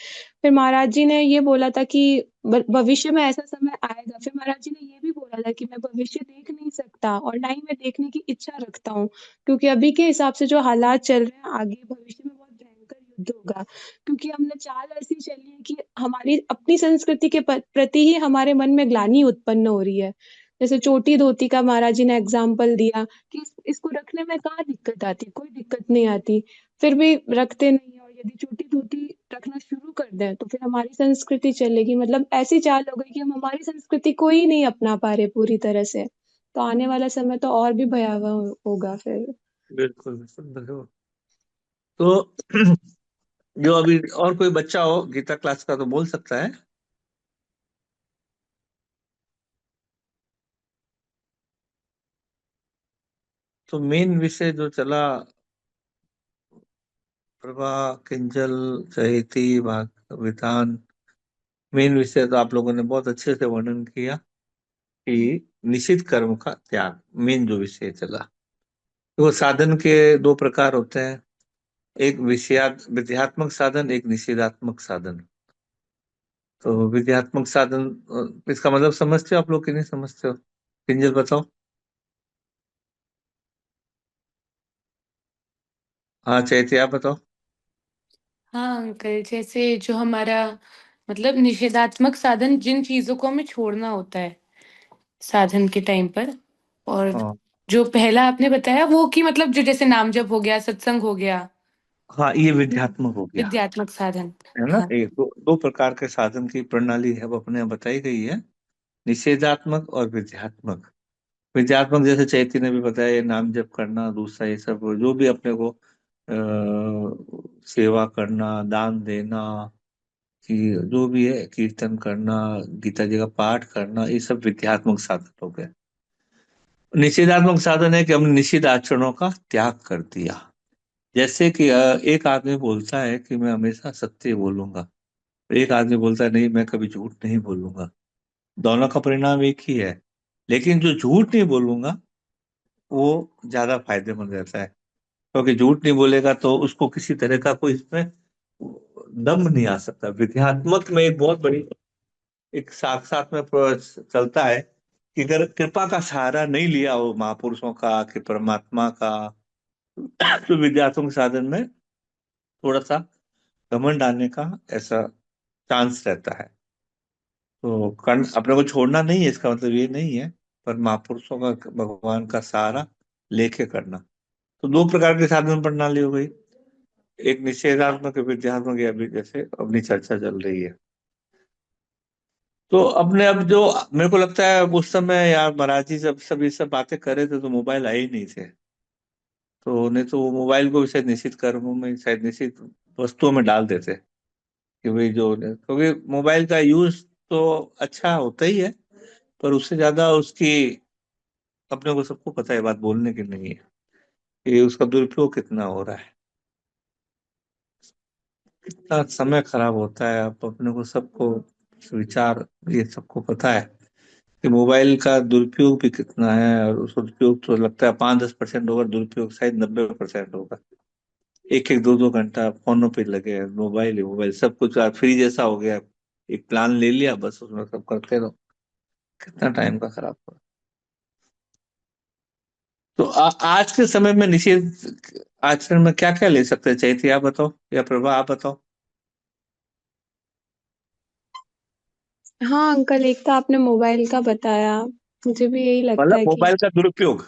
फिर महाराज जी ने ये बोला था कि भविष्य में ऐसा समय आएगा। फिर महाराज जी ने ये भी बोला था कि मैं भविष्य देख नहीं सकता और ना ही मैं देखने की इच्छा रखता हूँ, क्योंकि अभी के हिसाब से जो हालात चल रहे हैं, आगे भविष्य में बहुत भयंकर युद्ध होगा। क्योंकि हमने चाल ऐसी चली है कि हमारी अपनी संस्कृति के प्रति ही हमारे मन में ग्लानि उत्पन्न हो रही है। जैसे चोटी धोती का महाराज जी ने एग्जाम्पल दिया कि इसको रखने में कहाँ दिक्कत आती, कोई दिक्कत नहीं आती, फिर भी रखते नहीं है। और यदि चोटी धोती रखना शुरू कर दें तो फिर हमारी संस्कृति चलेगी। मतलब ऐसी चाल हो गई कि हम हमारी संस्कृति को ही नहीं अपना पा रहे पूरी तरह से। तो आने वाला समय तो और भी भयावह होगा फिर। बिल्कुल बिल्कुल बिल्कुल। तो जो अभी और कोई बच्चा हो गीता क्लास का तो बोल सकता है। तो मेन विषय जो चला, प्रभा, किंजल, चैती, विधान, मेन विषय तो आप लोगों ने बहुत अच्छे से वर्णन किया कि निषिद्ध कर्म का त्याग मेन जो विषय चला। तो साधन के दो प्रकार होते हैं, एक विद्यात्मक साधन, एक निषेधात्मक साधन। तो विद्यात्मक साधन इसका मतलब समझते हो आप लोग कि नहीं समझते हो? किंजल बताओ। हाँ चैती आप बताओ। हाँ अंकल, जैसे जो हमारा मतलब निषेधात्मक साधन, जिन चीजों को हमें छोड़ना होता है साधन के टाइम पर, और हाँ जो पहला आपने बताया वो कि मतलब जो जैसे नाम जप हो गया, सत्संग हो गया, हाँ, ये विध्यात्मक हो गया, विद्यात्मक साधन। है ना। हाँ। एक दो प्रकार के साधन की प्रणाली है, वो अपने यहाँ बताई गई है, निषेधात्मक और विध्यात्मक। विद्यात्मक जैसे चैती ने भी बताया, ये नाम जप करना, दूसरा ये सब जो भी अपने को सेवा करना, दान देना, कि जो भी है कीर्तन करना, गीता जी का पाठ करना, ये सब विद्यात्मक साधन हो गए। निषेधात्मक साधन है कि हमने निषिद्ध आचरणों का त्याग कर दिया। जैसे कि एक आदमी बोलता है कि मैं हमेशा सत्य बोलूंगा, एक आदमी बोलता है नहीं मैं कभी झूठ नहीं बोलूंगा। दोनों का परिणाम एक ही है, लेकिन जो झूठ नहीं बोलूंगा वो ज्यादा फायदेमंद रहता है, क्योंकि झूठ नहीं बोलेगा तो उसको किसी तरह का कोई इसमें दम नहीं आ सकता। विध्यात्मक में एक बहुत बड़ी एक साक्षात में चलता है कि अगर कृपा का सहारा नहीं लिया हो महापुरुषों का कि परमात्मा का, तो विद्यात्मक साधन में थोड़ा सा घमंड आने का ऐसा चांस रहता है। तो कर्ण अपने को छोड़ना नहीं है, इसका मतलब ये नहीं है, पर महापुरुषों का भगवान का सहारा लेके करना। तो दो प्रकार के साधन प्रणाली हो गई, एक निषेधात्मक, एक विद्यात्मक, ये अभी जैसे अपनी चर्चा चल रही है। तो अपने अब जो मेरे को लगता है उस समय यार महाराज जी जब सब ये सब बातें कर रहे थे तो मोबाइल आए ही नहीं थे, तो नहीं तो वो मोबाइल को भी शायद निश्चित कर्मों में, शायद निश्चित वस्तुओं में डाल देते कि भाई जो, क्योंकि मोबाइल का यूज तो अच्छा होता ही है, पर उससे ज्यादा उसकी, अपने को सबको पता है, बात बोलने की नहीं है कि उसका दुरुपयोग कितना हो रहा है, कितना समय खराब होता है। अब अपने को सबको विचार, ये सबको पता है कि मोबाइल का दुरुपयोग भी कितना है, और उस दुरुपयोग तो लगता है 5-10% होगा, दुरुपयोग शायद 90% होगा। एक एक दो दो घंटा फोनों पे लगे हैं, मोबाइल ही मोबाइल, सब कुछ फ्री जैसा हो गया। एक प्लान ले लिया, बस उसमें सब करते रहो, कितना टाइम का खराब हो। तो आज के समय में निषेध आचरण में क्या क्या ले सकते हैं, चैती आप बताओ या प्रभा आप बताओ। हाँ अंकल, एक तो आपने मोबाइल का बताया, मुझे भी यही लगता मतलब है कि मोबाइल का दुरुपयोग।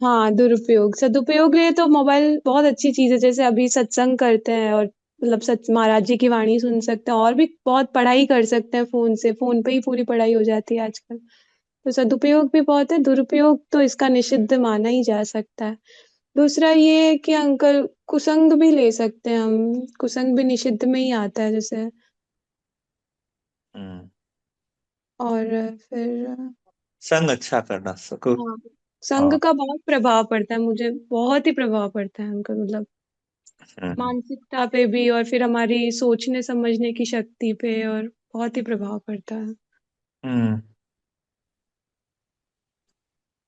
हाँ, दुरुपयोग। सदुपयोग लिए तो मोबाइल बहुत अच्छी चीज़ है, जैसे अभी सत्संग करते हैं और मतलब सच महाराज जी की वाणी सुन सकते हैं, और भी बहुत पढ़ाई कर सकते हैं फ़ोन से, फ़ोन पे ही पूरी पढ़ाई हो जाती है आजकल। तो सदुपयोग भी बहुत है, दुरुपयोग तो इसका निषिद्ध माना ही जा सकता है। दूसरा ये है कि अंकल कुसंग भी ले सकते हैं हम, कुसंग भी निषिद्ध में ही आता है जैसे। हम्म। और फिर संग अच्छा करना सको। हाँ, संघ हाँ। का बहुत प्रभाव पड़ता है मुझे, बहुत ही प्रभाव पड़ता है अंकल, मतलब हम्म। मानसिकता पे भी और फिर हमारी सोचने समझने की शक्ति पे, और बहुत ही प्रभाव पड़ता है। हम्म।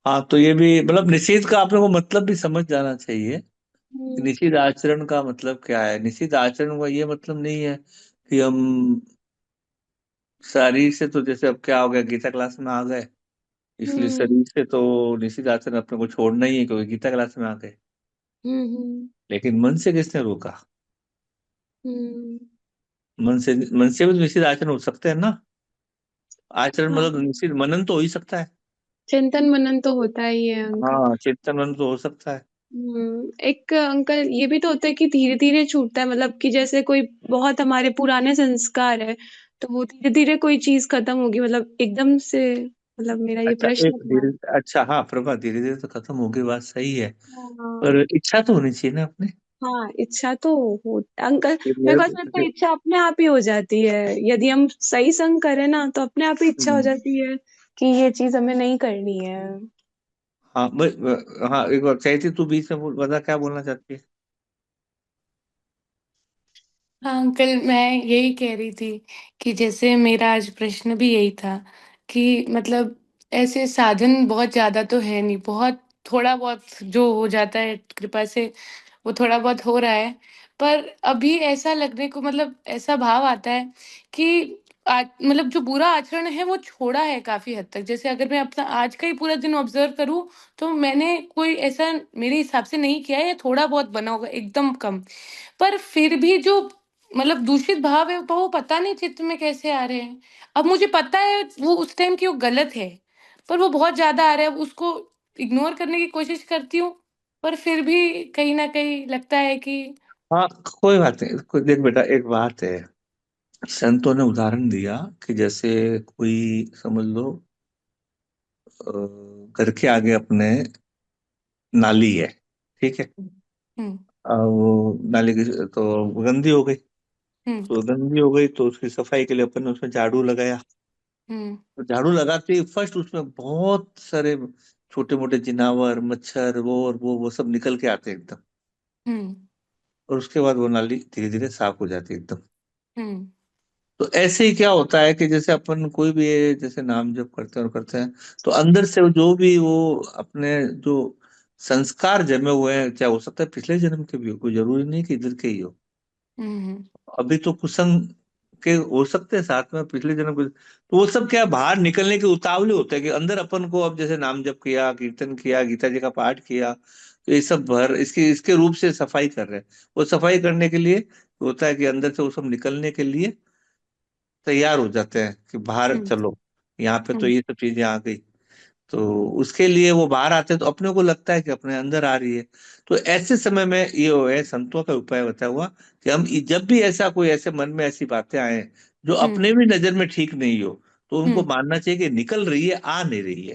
हाँ, तो ये भी मतलब निषेध का आप लोगों को मतलब भी समझ जाना चाहिए कि हुँ, निषिद्ध आचरण का मतलब क्या है। निषिद्ध आचरण का ये मतलब नहीं है कि हम शरीर से, तो जैसे अब क्या हो गया, गीता क्लास में आ गए इसलिए हुँ, शरीर से तो निषिद्ध आचरण अपने को छोड़ना ही है क्योंकि गीता क्लास में आ गए। हुँ, हुँ, लेकिन मन से किसने रोका? हुँ। मन से भी तो निषिद्ध आचरण हो सकते हैं ना। आचरण हाँ, मतलब निषिद्ध मनन तो हो ही सकता है। चिंतन मनन तो होता ही है अंकल। हाँ, चिंतन मनन तो हो सकता है। एक अंकल ये भी तो होता है कि धीरे-धीरे छूटता है, मतलब कि जैसे कोई बहुत हमारे पुराने संस्कार है, तो वो धीरे-धीरे कोई चीज़ खत्म होगी, मतलब एकदम से, मतलब मेरा ये अच्छा प्रश्न एक था। धीरे, अच्छा हाँ प्रभा, धीरे धीरे तो खत्म होगी, बात सही है, हाँ। पर इच्छा तो होनी चाहिए ना अपने। हाँ, इच्छा तो हो अंकल, कि मेरे मेरे को को ऐसा लगता है इच्छा अपने आप ही हो जाती है। यदि हम सही संग करें ना, तो अपने आप ही इच्छा हो हम्म। जाती है कि ये चीज़ हमें नहीं करनी है। हाँ हाँ, एक बार चाहती तू बीच में बता क्या बोलना चाहती है। हाँ अंकल, मैं यही कह रही थी कि जैसे मेरा आज प्रश्न भी यही था कि मतलब ऐसे साधन बहुत ज़्यादा तो है नहीं, बहुत थोड़ा बहुत जो हो जाता है कृपा से, वो थोड़ा बहुत हो रहा है। पर अभी ऐसा लगने को मतलब ऐसा भाव आता है कि मतलब जो बुरा आचरण है वो छोड़ा है काफ़ी हद तक। जैसे अगर मैं अपना आज का ही पूरा दिन ऑब्ज़र्व करूँ, तो मैंने कोई ऐसा मेरे हिसाब से नहीं किया है, या थोड़ा बहुत बना होगा, एकदम कम। पर फिर भी जो मतलब दूषित भाव है, वो पता नहीं चित्त में कैसे आ रहे हैं। अब मुझे पता है वो उस टाइम कि वो गलत है, पर वो बहुत ज़्यादा आ रहा है। अब उसको इग्नोर करने की कोशिश करती हूँ, पर फिर भी कहीं न कहीं लगता है कि हाँ, कोई बात नहीं। देख बेटा, एक बात है, संतों ने उदाहरण दिया कि जैसे कोई समझ लो घर के आगे अपने नाली है, ठीक है। हुँ, वो नाली की तो गंदी हो गई, हुँ, तो उसकी सफाई के लिए अपन ने उसमें झाड़ू लगाया। हुँ, तो झाड़ू लगाते ही फर्स्ट उसमें बहुत सारे छोटे मोटे जिनावर, मच्छर, वो सब निकल के आते हैं एकदम। हुँ, और उसके बाद वो नाली धीरे धीरे साफ हो जाती है एकदम। हुँ, तो ऐसे ही क्या होता है कि जैसे अपन कोई भी जैसे नाम जप करते हैं और करते हैं, तो अंदर से जो भी वो अपने जो संस्कार जमे हुए हैं, चाहे हो सकता है पिछले जन्म के भी हो, कोई जरूरी नहीं कि इधर के ही हो। हुँ, अभी तो कुसंग के हो सकते हैं साथ में पिछले जन्म के, तो वो सब क्या बाहर निकलने के उतावले होते हैं कि अंदर अपन को अब जैसे नाम जप किया, कीर्तन किया, गीता जी का पाठ किया, तो ये सब भर इसके इसके रूप से सफाई कर रहे हैं। वो सफाई करने के लिए होता है कि अंदर से वो सब निकलने के लिए तैयार हो जाते हैं कि बाहर हुँ, चलो, यहाँ पे तो हुँ, ये सब चीजें आ गई। तो उसके लिए वो बाहर आते हैं, तो अपने को लगता है कि अपने अंदर आ रही है। तो ऐसे समय में ये हो है संतों का उपाय बताया हुआ कि हम जब भी ऐसा कोई ऐसे मन में ऐसी बातें आए जो हुँ, अपने भी नजर में ठीक नहीं हो, तो उनको हुँ, मानना चाहिए कि निकल रही है, आ नहीं रही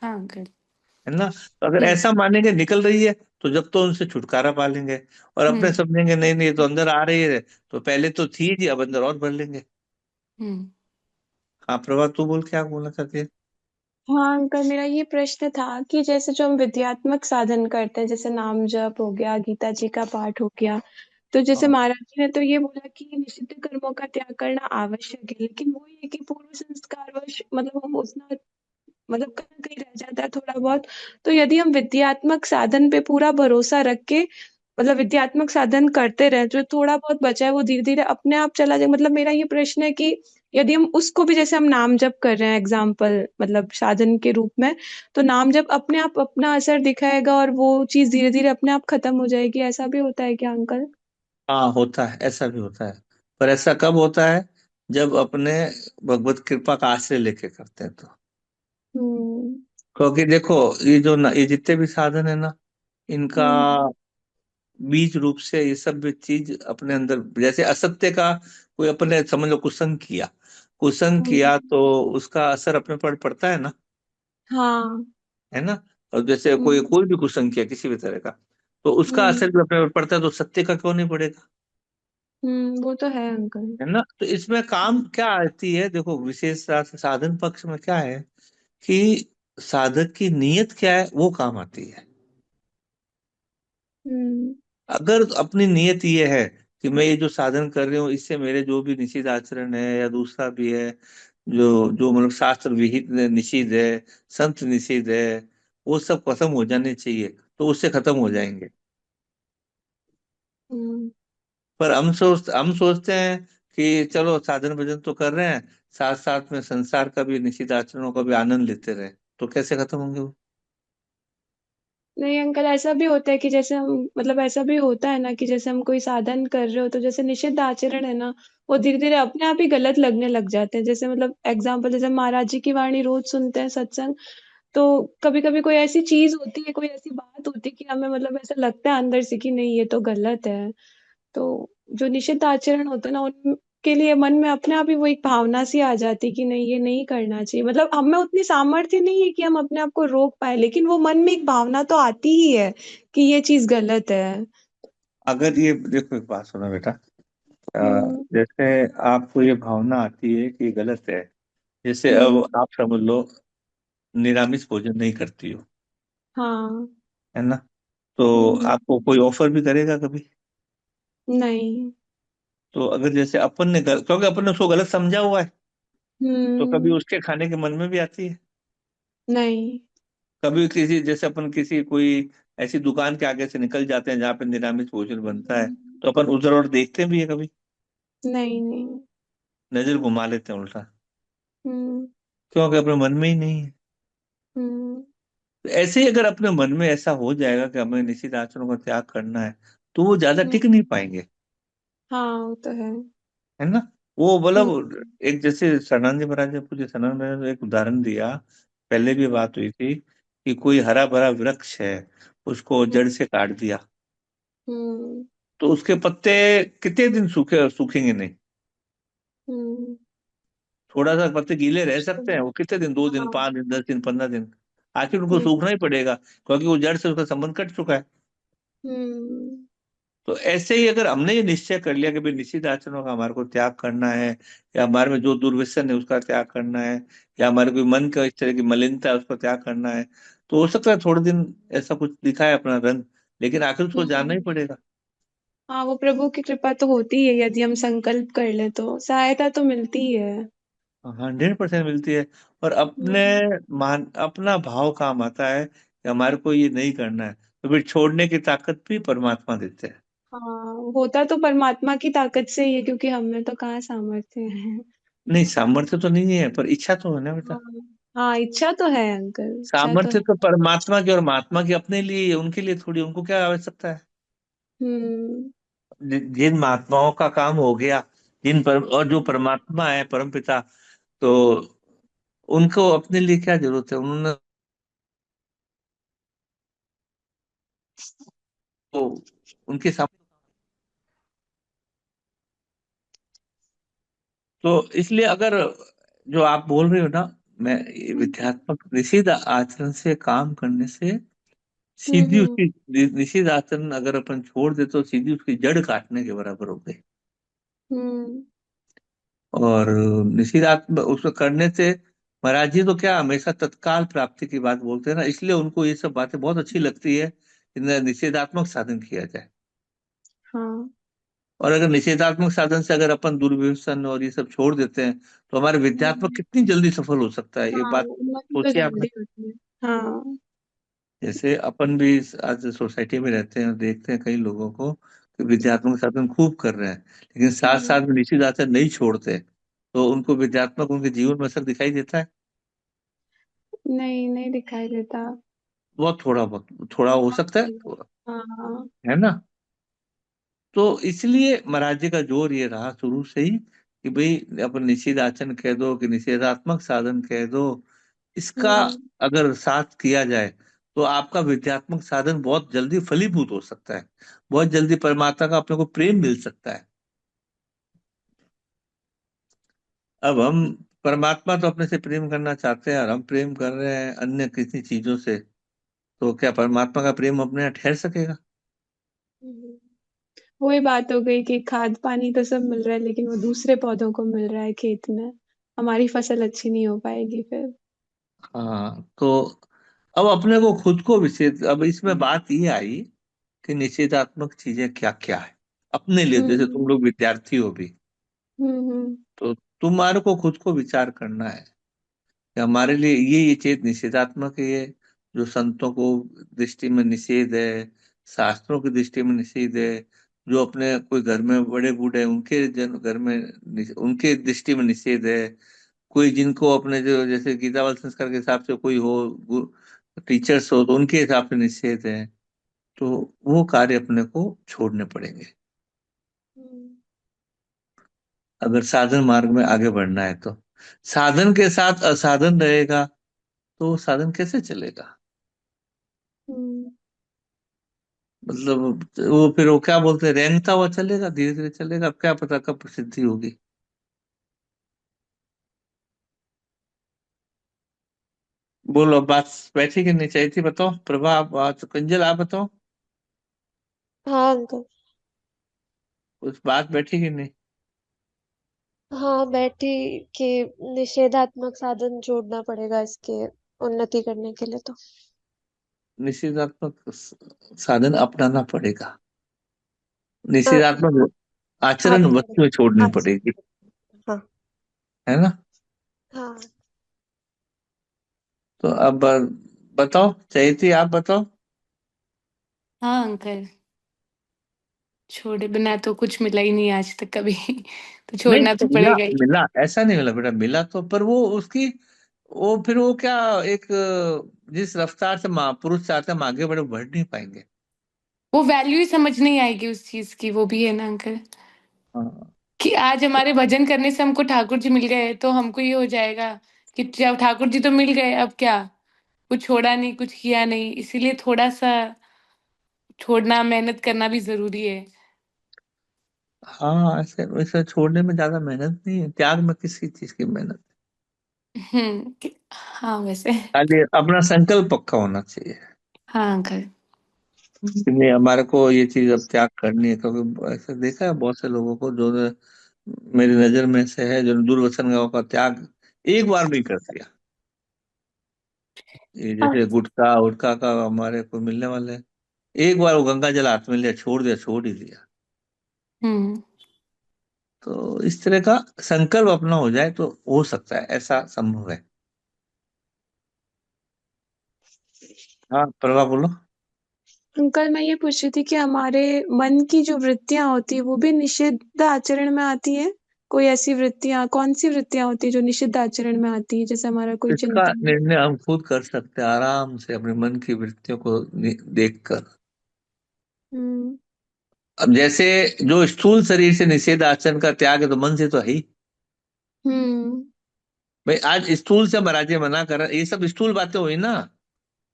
हाँ अंकल। है ना। तो अगर हुँ, ऐसा मानेंगे निकल रही है, तो जब तो उनसे छुटकारा पा लेंगे। और अपने हुँ, समझेंगे नहीं नहीं, ये तो अंदर आ रही है, तो पहले तो थी जी, अब अंदर और भर लेंगे। हुँ, हाँ प्रभा, तू बोल, क्या बोलना चाहती है? हाँ अंकल, मेरा ये प्रश्न था कि जैसे जो हम विद्यात्मक साधन करते हैं, जैसे नाम जप हो गया, गीता जी का पाठ हो गया, तो जैसे हाँ महाराज जी ने तो ये बोला कि निषिद्ध कर्मों का त्याग करना आवश्यक है, लेकिन वो ये कि पूर्व संस्कारवश मतलब हम उतना मतलब कहीं कहीं रह जाता है थोड़ा बहुत। तो यदि हम विद्यात्मक साधन पे पूरा भरोसा रख के मतलब विद्यात्मक साधन करते रहे, जो थोड़ा बहुत बचा है वो धीरे धीरे अपने आप चला जाए। मतलब मेरा ये प्रश्न है कि यदि हम उसको भी जैसे हम नाम जप कर रहे हैं एग्जाम्पल मतलब साधन के रूप में, तो नाम जप अपने आप अपना असर दिखाएगा और वो चीज धीरे धीरे अपने आप खत्म हो जाएगी, ऐसा भी होता है क्या अंकल? हाँ, होता है, ऐसा भी होता है। पर ऐसा कब होता है? जब अपने भगवत कृपा का आश्रय लेके करते हैं तो। हम्म। क्योंकि देखो, ये जितने भी साधन है ना, इनका हम्म। बीज रूप से ये सब भी चीज अपने अंदर, जैसे असत्य का कोई अपने समझ लो कुसंग किया, हम्म। तो उसका असर अपने पर पड़ता है ना, हाँ। है ना। और जैसे कोई हम्म। कोई भी कुसंग किया किसी भी तरह का, तो उसका हम्म। असर भी अपने पर पड़ता है, तो सत्य का क्यों नहीं पड़ेगा? वो तो है अंकल। है ना। तो इसमें काम क्या आती है, देखो विशेष साधन पक्ष में क्या है कि साधक की नीयत क्या है वो काम आती है। हम्म। अगर अपनी नीयत ये है कि मैं ये जो साधन कर रही हूँ, इससे मेरे जो भी निषिद्ध आचरण है या दूसरा भी है, जो जो मतलब शास्त्र विहित निषिद्ध है, संत निषिद्ध है, वो सब खत्म हो जाने चाहिए, तो उससे खत्म हो जाएंगे। हम्म। पर हम सोचते हैं कि चलो साधन भजन तो कर रहे हैं, साथ साथ में संसार का भी, निषिद्ध आचरणों का भी आनंद लेते रहे, तो कैसे खत्म होंगे वो? नहीं अंकल, ऐसा भी होता है कि जैसे हम मतलब ऐसा भी होता है ना कि जैसे हम कोई साधन कर रहे हो तो जैसे निषिद्ध आचरण है ना, वो धीरे धीरे अपने आप ही गलत लगने लग जाते हैं। जैसे मतलब एग्जाम्पल, जैसे महाराज जी की वाणी रोज सुनते हैं सत्संग, तो कभी कभी कोई ऐसी चीज होती है, कोई ऐसी बात होती है कि हमें मतलब ऐसा लगता है अंदर से कि नहीं ये तो गलत है। तो जो निषिद्ध आचरण होते हैं ना, उनके लिए मन में अपने आप ही वो एक भावना सी आ जाती है कि नहीं ये नहीं करना चाहिए। मतलब हम में उतनी सामर्थ्य नहीं है कि हम अपने आप को रोक पाए, लेकिन वो मन में एक भावना तो आती ही है कि ये चीज गलत है। अगर ये देखो, एक बात सुनो बेटा, हम्म। जैसे आपको ये भावना आती है कि ये गलत है, जैसे हम्म। अब आप समझ लो निरामिष भोजन नहीं करती हो, हाँ। है ना। तो हम्म। आपको कोई ऑफर भी करेगा कभी? नहीं। तो अगर जैसे अपन ने क्योंकि अपन ने उसको गलत समझा हुआ है, तो कभी हम्म। उसके खाने के मन में भी आती है? नहीं। कभी किसी जैसे अपन किसी कोई ऐसी दुकान के आगे से निकल जाते हैं जहाँ पे निरामिष भोजन बनता है, तो अपन उधर और देखते भी है कभी? नहीं। नहीं। नजर घुमा लेते हैं उल्टा, हम्म क्योंकि अपने मन में ही नहीं है। हम्म तो ऐसे ही अगर अपने मन में ऐसा हो जाएगा कि हमें निश्चित आचरणों का त्याग करना है, तो वो ज्यादा टिक हम्म, नहीं पाएंगे। हाँ वो तो है। है ना? वो हम्म मतलब एक जैसे सदानंद जी महाराज ने पूछे, सदानंद महाराज ने एक उदाहरण दिया, पहले भी बात हुई थी, कि कोई हरा भरा वृक्ष है, उसको जड़ से काट दिया, हम्म तो उसके पत्ते कितने दिन सूखेंगे नहीं? हम्म थोड़ा सा पत्ते गीले रह सकते हैं, वो कितने दिन, 2 दिन, हाँ 5 दिन, 10 दिन, 15 दिन, आखिर उनको हम्म सूखना ही पड़ेगा, क्योंकि वो जड़ से उसका संबंध कट चुका है। हम्म तो ऐसे ही अगर हमने ये निश्चय कर लिया कि भाई निश्चित आचरणों का हमारे को त्याग करना है, या हमारे में जो दुर्व्यसन है उसका त्याग करना है, या हमारे कोई मन का इस तरह की मलिनता है उसका त्याग करना है, तो हो सकता है थोड़े दिन ऐसा कुछ दिखाए अपना रंग, लेकिन आखिर उसको जानना ही हम्म। पड़ेगा। हाँ वो प्रभु की कृपा तो होती है, यदि हम संकल्प कर ले तो सहायता तो मिलती ही है। 100% मिलती है। और अपने हम्म। अपना भाव काम आता है कि हमारे को ये नहीं करना है, तो फिर छोड़ने की ताकत भी परमात्मा देते हैं। हाँ होता तो परमात्मा की ताकत से ही है, क्योंकि हम में तो कहाँ सामर्थ्य है। नहीं, सामर्थ्य तो नहीं है, पर इच्छा तो है ना बेटा। हाँ हाँ इच्छा तो है अंकल, इच्छा तो सामर्थ्य है। तो परमात्मा की और महात्मा की अपने लिए ही है, उनके लिए थोड़ी, उनको क्या आवश्यकता है? हम्म जिन महात्माओं का काम हो गया, और जो परमात्मा है परम पिता, तो उनको अपने लिए क्या जरूरत है? उन्होंने तो उनके सामने, तो इसलिए अगर जो आप बोल रहे हो ना, मैं ये विद्यात्मक निषिद्ध आचरण से काम करने से सीधी हम्म उसकी, निषिद्ध आचरण अगर अपन छोड़ दे तो सीधी उसकी जड़ काटने के बराबर हो गई। हम्म और निषेधात्मक उसको करने से महाराज जी तो क्या हमेशा तत्काल प्राप्ति की बात बोलते हैं ना, इसलिए उनको ये सब बातें बहुत अच्छी लगती है कि निषेधात्मक साधन किया जाए। हाँ और अगर निषेधात्मक साधन से अगर अपन दुर्व्यसन और ये सब छोड़ देते हैं, तो हमारे विद्यात्मक हम्म, कितनी जल्दी सफल हो सकता है, ये हाँ बात उन्नति तो सोचिए आपने। जल्दी होती है। हाँ जैसे अपन भी आज सोसाइटी में रहते हैं और देखते हैं कई लोगों को कि विद्यात्मक साधन खूब कर रहे हैं, लेकिन साथ साथ हम्म, में निश्चित आचरण नहीं छोड़ते, तो उनको विद्यात्मक उनके जीवन में असर दिखाई देता है। नहीं नहीं दिखाई देता। बहुत थोड़ा हो सकता है, हाँ है ना? तो इसलिए महाराज जी का जोर ये रहा शुरू से ही कि भाई अपन निषेध आचरण कह दो कि निषेधात्मक साधन कह दो, इसका हम्म अगर साथ किया जाए तो आपका विद्यात्मक साधन बहुत जल्दी फलीभूत हो सकता है, बहुत जल्दी परमात्मा का अपने को प्रेम मिल सकता है। अब हम परमात्मा तो अपने से प्रेम करना चाहते हैं, और हम प्रेम कर रहे हैं अन्य किसी चीजों से, तो क्या परमात्मा का प्रेम अपने यहाँ ठहर सकेगा? हम्म। वही बात हो गई कि खाद पानी तो सब मिल रहा है, लेकिन वो दूसरे पौधों को मिल रहा है खेत में, हमारी फसल अच्छी नहीं हो पाएगी फिर। हाँ, तो अब अपने को खुद को विषेद, अब इसमें बात ये आई कि निषेधात्मक चीजें क्या क्या है अपने लिए, जैसे तुम हम्म लोग विद्यार्थी हो भी, हम्म तो तुम्हारे को खुद को विचार करना है कि हमारे लिए ये चीज निषेधात्मक है, ये जो संतों को दृष्टि में निषेध है, शास्त्रों की दृष्टि में निषेध है, जो अपने कोई घर में बड़े बूढ़े हैं उनके जन घर में उनके दृष्टि में निषेध है, कोई जिनको अपने जो जैसे गीता वाल संस्कार के हिसाब से कोई हो, टीचर्स हो तो उनके हिसाब से निषेध है, तो वो कार्य अपने को छोड़ने पड़ेंगे हम्म अगर साधन मार्ग में आगे बढ़ना है तो। साधन के साथ असाधन रहेगा तो वो साधन कैसे चलेगा? हम्म। मतलब वो फिर वो क्या बोलते हैं, रेंगता हुआ चलेगा, धीरे धीरे चलेगा, अब क्या पता कब सिद्धि होगी। बोलो, अब बात बैठी कि नहीं चाहिए थी, बताओ प्रभा, आप बात, कंजल आप बताओ, हाँ अंकल। उस बात बैठी कि नहीं? हाँ बैठी कि निषेधात्मक साधन जोड़ना पड़ेगा इसके उन्नति करने के लिए तो। निषेधात्मक साधन अपनाना पड़ेगा, हाँ निषेधात्मक आचरण आचरण वस्तुएं छोड़नी पड़ेगी, आचरण। हाँ है ना? हाँ। तो अब बताओ, चाहिए थी आप बताओ। हाँ अंकल, छोड़े बिना तो कुछ मिला ही नहीं आज तक कभी। तो नहीं, छोड़ना तो मिला पड़ेगा ही। मिला ऐसा नहीं मिला बेटा, मिला तो, पर वो उसकी, वो फिर वो क्या, एक जिस रफ्तार से महापुरुष चाहते हैं हम आगे बढ़े, बढ़ नहीं पाएंगे। वो वैल्यू ही समझ नहीं आएगी उस चीज की, वो भी है ना अंकल। हाँ कि आज हमारे भजन करने से हमको ठाकुर जी मिल गए तो हमको ये हो जाएगा कि जब ठाकुर जी तो मिल गए, अब क्या, कुछ छोड़ा नहीं, कुछ किया नहीं, इसीलिए थोड़ा सा छोड़ना, मेहनत करना भी जरूरी है। हाँ, ऐसे वैसे छोड़ने में ज्यादा मेहनत नहीं है, त्याग में किसी चीज की मेहनत। हाँ वैसे। खाली अपना संकल्प पक्का होना चाहिए हाँ अंकल। कि नहीं, हमारे को ये चीज अब त्याग करनी है, क्योंकि ऐसे देखा है बहुत से लोगों को जो मेरी नजर में से है, जो दूरव्यसन का त्याग एक बार भी कर दिया। ये जैसे गुटखा उटखा का हमारे को मिलने वाले हैं, एक बार वो गंगा जल हाथ में लिया, छोड़ दिया, छोड़ ही दिया। हम्म। तो इस तरह का संकल्प अपना हो जाए तो हो सकता है, ऐसा संभव है। हाँ, प्रभा बोलो। अंकल, मैं ये पूछ रही थी कि हमारे मन की जो वृत्तियां होती है वो भी निषिद्ध आचरण में आती है? कोई ऐसी वृत्तियां, कौन सी वृत्तियां होती है जो निषिद्ध आचरण में आती है, जैसे हमारा कोई इसका चिंतन? निर्णय हम खुद कर सकते हैं आराम से अपने मन की वृत्तियों को देखकर। हम्म। अब जैसे जो स्थूल शरीर से निषेध आचरण का त्याग है तो मन से तो है ही। हम्म। भाई आज स्थूल से महाराज मना कर रहे हैं, ये सब स्थूल बातें हुई ना।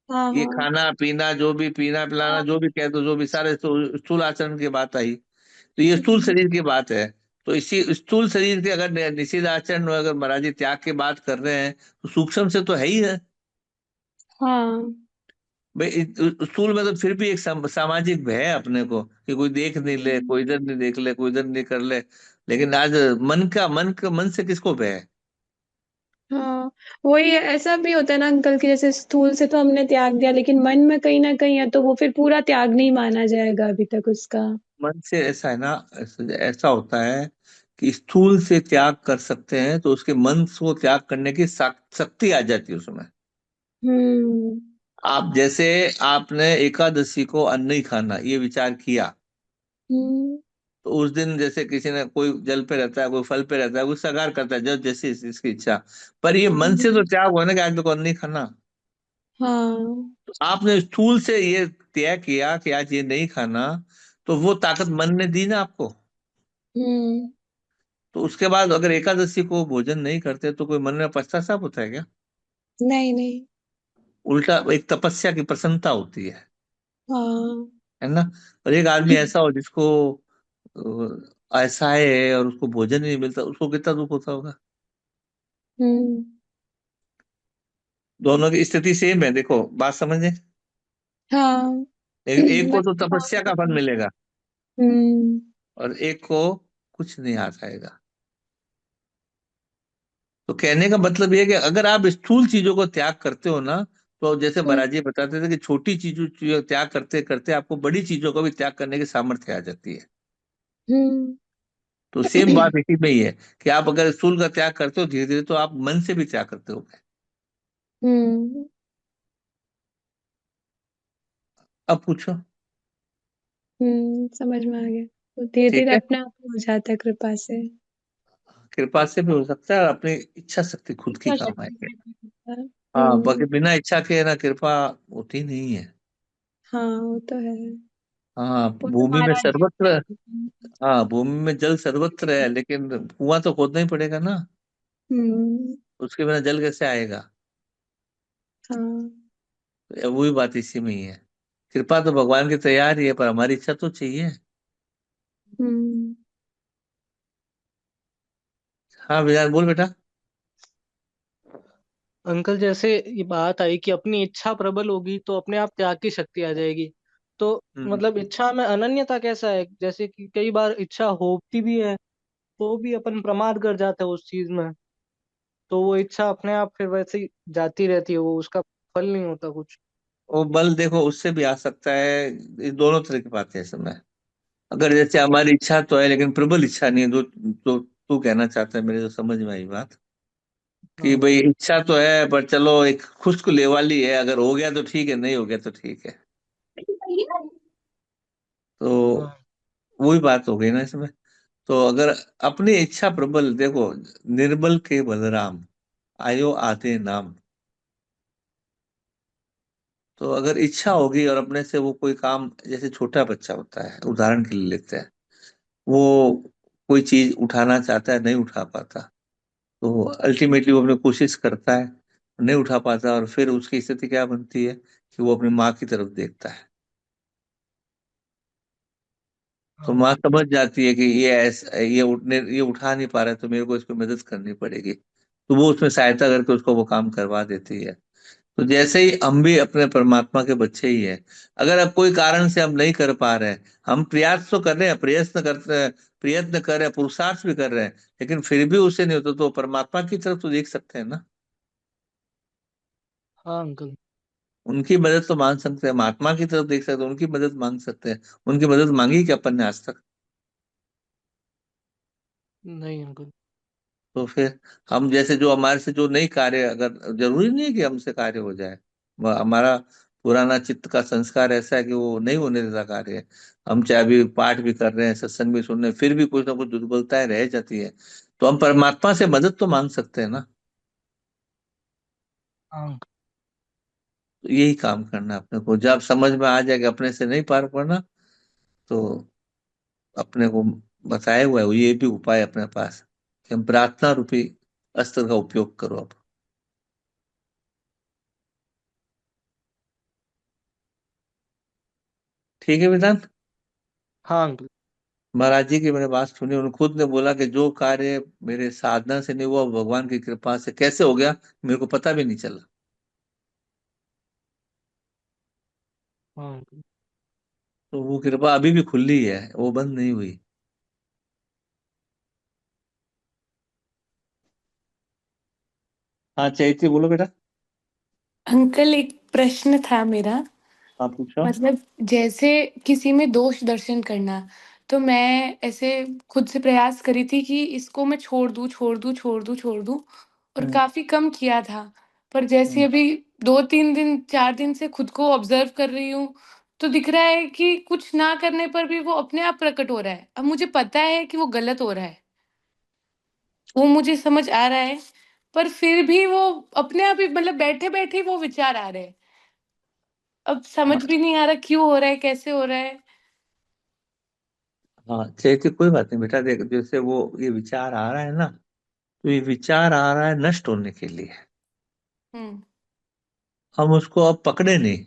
हाँ ये हाँ। खाना पीना, जो भी पीना पिलाना, हाँ। जो भी कह दो, जो भी सारे स्थूल स्थूल आचरण की बात आई। तो ये स्थूल हम्म। शरीर की बात है। तो इसी स्थूल शरीर के अगर निषेध आचरण में अगर महाराज जी त्याग की बात कर रहे हैं तो सूक्ष्म से तो है ही है। हाँ। भाई स्थूल में तो फिर भी एक सामाजिक भय है अपने को कि कोई देख नहीं ले, हम्म। कोई इधर नहीं देख ले, कोई इधर नहीं कर ले। लेकिन आज मन से किसको भय है? हाँ, वही है, ऐसा भी होता है ना अंकल कि जैसे स्थूल से तो हमने त्याग दिया, लेकिन मन में कहीं ना कहीं है, तो वो फिर पूरा त्याग नहीं माना जाएगा अभी तक उसका। मन से ऐसा है ना, ऐसा होता है कि स्थूल से त्याग कर सकते हैं तो उसके मन को त्याग करने की शक्ति आ जाती है उसमें। हम्म। आप जैसे, आपने एकादशी को अन्न नहीं खाना ये विचार किया, हम्म। तो उस दिन जैसे किसी ने, कोई जल पे रहता है, कोई फल पे रहता है, कोई सगार करता है, जब जैसी इसकी इच्छा। पर ये मन से तो हम्म। त्याग हुआ ना कि आज मेरे को अन्न नहीं खाना। हाँ। तो आपने स्थूल से ये तय किया कि आज ये नहीं खाना, तो वो ताकत मन ने दी ना आपको। हम्म। तो उसके बाद अगर एकादशी को भोजन नहीं करते तो कोई मन में पश्चाताप होता है क्या? नहीं नहीं। उल्टा एक तपस्या की प्रसन्नता होती हाँ। है ना। और एक आदमी ऐसा हो जिसको ऐसा है और उसको भोजन ही नहीं मिलता, उसको कितना दुख होता होगा। हम्म। दोनों की स्थिति सेम है, देखो बात समझे। हाँ। एक को मन तो की तपस्या का फल भावना। मिलेगा हम्म। और एक को कुछ नहीं आ जाएगा। तो कहने का मतलब ये है कि अगर आप स्थूल चीजों को त्याग करते हो ना, तो जैसे हम्म। महाराज जी बताते थे कि छोटी चीजों चीजों त्याग करते करते आपको बड़ी चीजों को भी त्याग करने की सामर्थ्य आ जाती है। हम्म। तो सेम बात इसी में ही है कि आप अगर स्थूल का त्याग करते हो धीरे धीरे, तो आप मन से भी त्याग करते हो। हम्म। अब पूछो। समझ में आ गया। तो धीरे ठीक धीरे है, अपने आप हो जाता है कृपा से। कृपा से भी हो सकता है और अपनी इच्छा शक्ति खुद की इच्छा काम शक्ति आएगी। से भी होता है। हाँ, बाकी बिना इच्छा के ना कृपा होती नहीं है। हाँ, वो तो है। हाँ, वो तो भूमि में महाराज जी सर्वत्र, ने। हाँ भूमि में जल सर्वत्र है, लेकिन कुआं तो खोदना ही पड़ेगा ना। हम्म। उसके बिना जल कैसे आएगा? हाँ। तो वही बात इसी में ही है। कृपा तो भगवान की तैयार ही है, पर हमारी इच्छा तो चाहिए। हम्म। हाँ विराट बोल बेटा। अंकल, जैसे ये बात आई कि अपनी इच्छा प्रबल होगी तो अपने आप त्याग की शक्ति आ जाएगी। तो हम्म। मतलब इच्छा में अनन्यता कैसा है? जैसे कि कई बार इच्छा होती भी है तो भी अपन प्रमाद कर जाते हैं उस चीज में, तो वो इच्छा अपने आप फिर वैसे ही जाती रहती है, वो उसका फल नहीं होता कुछ। वो बल देखो उससे भी आ सकता है। ये दोनों तरह की बातें हैं इसमें। अगर जैसे हमारी इच्छा तो है लेकिन प्रबल इच्छा नहीं है, जो तू कहना चाहता है, मेरे तो समझ में आई बात कि हाँ। भाई इच्छा तो है पर चलो एक खुश्क लेवाली है, अगर हो गया तो ठीक है, नहीं हो गया तो ठीक है। तो हाँ। वही बात हो गई ना इसमें। तो अगर अपनी इच्छा प्रबल, देखो, निर्बल के बलराम आयो आते नाम। तो अगर इच्छा होगी और अपने से वो कोई काम, जैसे छोटा बच्चा होता है, उदाहरण के लिए लेते हैं, वो कोई चीज उठाना चाहता है, नहीं उठा पाता, तो अल्टीमेटली वो अपनी कोशिश करता है, नहीं उठा पाता, और फिर उसकी स्थिति क्या बनती है कि वो अपनी माँ की तरफ देखता है। तो हाँ माँ अंकल। समझ जाती है कि ये उठा नहीं पा रहा है, तो मेरे को इसको मदद करनी पड़ेगी, तो वो उसमें सहायता करके उसको वो काम करवा देती है। तो जैसे ही हम भी अपने परमात्मा के बच्चे ही हैं, अगर अब कोई कारण से हम नहीं कर पा रहे हैं, हम प्रयास तो कर रहे हैं, प्रयत्न कर रहे हैं, पुरुषार्थ भी कर रहे हैं, लेकिन फिर भी उससे नहीं होता, तो परमात्मा की तरफ तो देख सकते हैं ना। हाँ अंकल। उनकी मदद तो मांग सकते हैं, महात्मा की तरफ देख सकते हैं, उनकी मदद मांग सकते हैं। उनकी मदद मांगी क्या अपन ने आज तक? नहीं अंकल। तो फिर हम जैसे जो हमारे से जो नहीं कार्य, अगर जरूरी नहीं है कि हमसे कार्य हो जाए, हमारा पुराना चित्त का संस्कार ऐसा है कि वो नहीं होने देता कार्य। हम चाहे अभी पाठ भी कर रहे हैं, सत्संग भी सुन रहे हैं, फिर भी कुछ ना कुछ दुर्बलताएं रह जाती है, तो हम परमात्मा से मदद तो मांग सकते हैं ना। हाँ अंकल। तो यही काम करना है अपने को। जब समझ में आ जाएगा अपने से नहीं पार पड़ना, तो अपने को बताया हुआ है ये भी उपाय अपने पास, कि हम प्रार्थना रूपी अस्त्र का उपयोग करो अब। ठीक है वेदांत। हाँ अंकल। महाराज जी की मैंने बात सुनी, उन्होंने खुद ने बोला कि जो कार्य मेरे साधना से नहीं हुआ, वो भगवान की कृपा से कैसे हो गया, मेरे को पता भी नहीं चला। हाँ अंकल। तो वो कृपा अभी भी खुली है, वो बंद नहीं हुई। हाँ चैती बोलो बेटा। अंकल एक प्रश्न था मेरा। हाँ पूछो। मतलब जैसे किसी में दोष दर्शन करना, तो मैं ऐसे खुद से प्रयास करी थी कि इसको मैं छोड़ दूँ, छोड़ दूँ, छोड़ दूँ, छोड़ दूँ, और हम्म, काफ़ी कम किया था। पर जैसे हम्म। अभी 2-3 दिन, 4 दिन से खुद को ऑब्ज़र्व कर रही हूँ, तो दिख रहा है कि कुछ ना करने पर भी वो अपने आप प्रकट हो रहा है। अब मुझे पता है कि वो गलत हो रहा है, वो मुझे समझ आ रहा है, पर फिर भी वो अपने आप ही, मतलब बैठे-बैठे ही वो विचार आ रहे हैं। अब हाँ, समझ भी नहीं आ रहा क्यों हो रहा है, कैसे हो रहा है? हाँ चैती कोई बात नहीं बेटा, देख जैसे वो ये विचार आ रहा है ना, तो ये विचार आ रहा है नष्ट होने के लिए। हुँ। हम उसको अब पकड़े नहीं।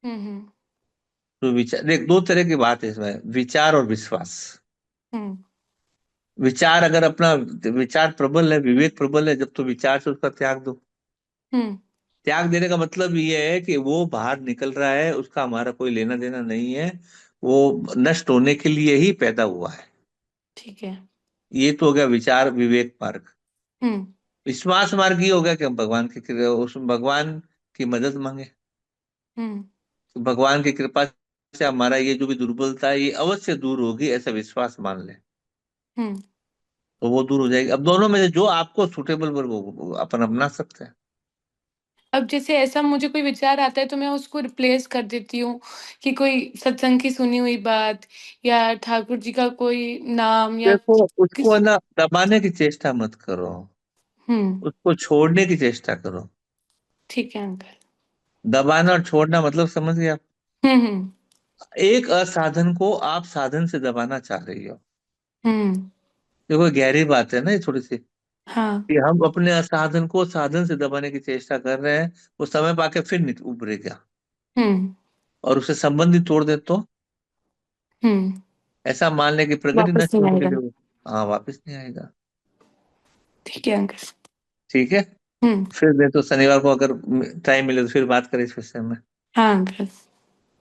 हुँ, हुँ। तो विचार, देख दो तरह की बात है इसमें, विचार और विश्वास। हुँ, विचार अगर अपना विचार प्रबल है, विवेक प्रबल है, जब तो विचार से उसका त्याग दो। हुँ, त्याग देने का मतलब ये है कि वो बाहर निकल रहा है, उसका हमारा कोई लेना देना नहीं है, वो नष्ट होने के लिए ही पैदा हुआ है। ठीक है। ये तो हो गया विचार विवेक मार्ग। हुँ, विश्वास मार्ग ये हो गया कि हम भगवान उसमें भगवान की मदद मांगे, हुँ, कि भगवान की कृपा से हमारा ये जो भी दुर्बलता है ये अवश्य दूर होगी, ऐसा विश्वास मान ले, हुँ। तो वो दूर हो जाएगी। अब दोनों में से जो आपको सुटेबल, वो अपन अपना सकते हैं। अब जैसे ऐसा मुझे कोई विचार आता है तो मैं उसको रिप्लेस कर देती हूँ कि कोई सत्संग की सुनी हुई बात या ठाकुर जी का कोई नाम या देखो उसको किस। ना दबाने की चेष्टा मत करो, हुँ, उसको छोड़ने की चेष्टा करो। ठीक है अंकल। दबाना और छोड़ना मतलब समझ गए आप? हुँ, हुँ, एक असाधन को आप साधन से दबाना चाह रही हो। हुँ। देखो गहरी बात है ना ये थोड़ी सी, हाँ, कि हम अपने असाधन को साधन से दबाने की चेष्टा कर रहे हैं, वो समय पाके फिर उभरेगा, हुँ, और उससे संबंध ही तोड़ दे तो हुँ। ऐसा मान ले कि प्रगति वापस नष्ट नहीं होने के आएगा। लिए हाँ वापस नहीं आएगा। ठीक है अंकल। ठीक है। हुँ, फिर दे तो शनिवार को अगर टाइम मिले तो फिर बात करें इस विषय में। हाँ अंकल।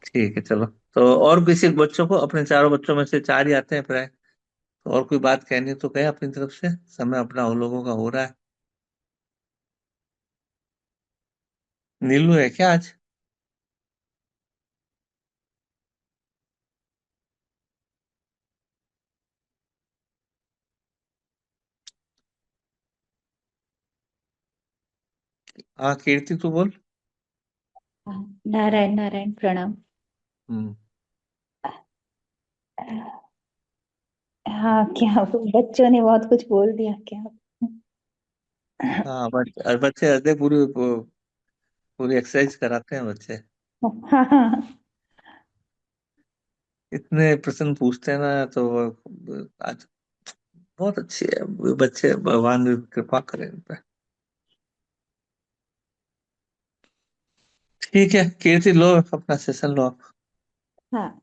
ठीक है चलो। तो और किसी बच्चों को, अपने चारों बच्चों में से चार ही आते हैं प्राय, तो और कोई बात कहनी है तो कहे अपनी तरफ से, समय अपना उन लोगों का हो रहा है। नीलू है क्या आज? हाँ कीर्ति तू बोल। नारायण नारायण प्रणाम। हम्म। हाँ, क्या बच्चों ने बहुत कुछ बोल दिया क्या। हाँ, और बच्चे हृदय पूरी पूरी एक्सरसाइज कराते हैं बच्चे। हाँ। इतने प्रश्न पूछते हैं ना, तो आज बहुत अच्छी है बच्चे, भगवान भी कृपा करें इन पे। ठीक है कीर्ति, लो अपना सेशन लो आप। हाँ।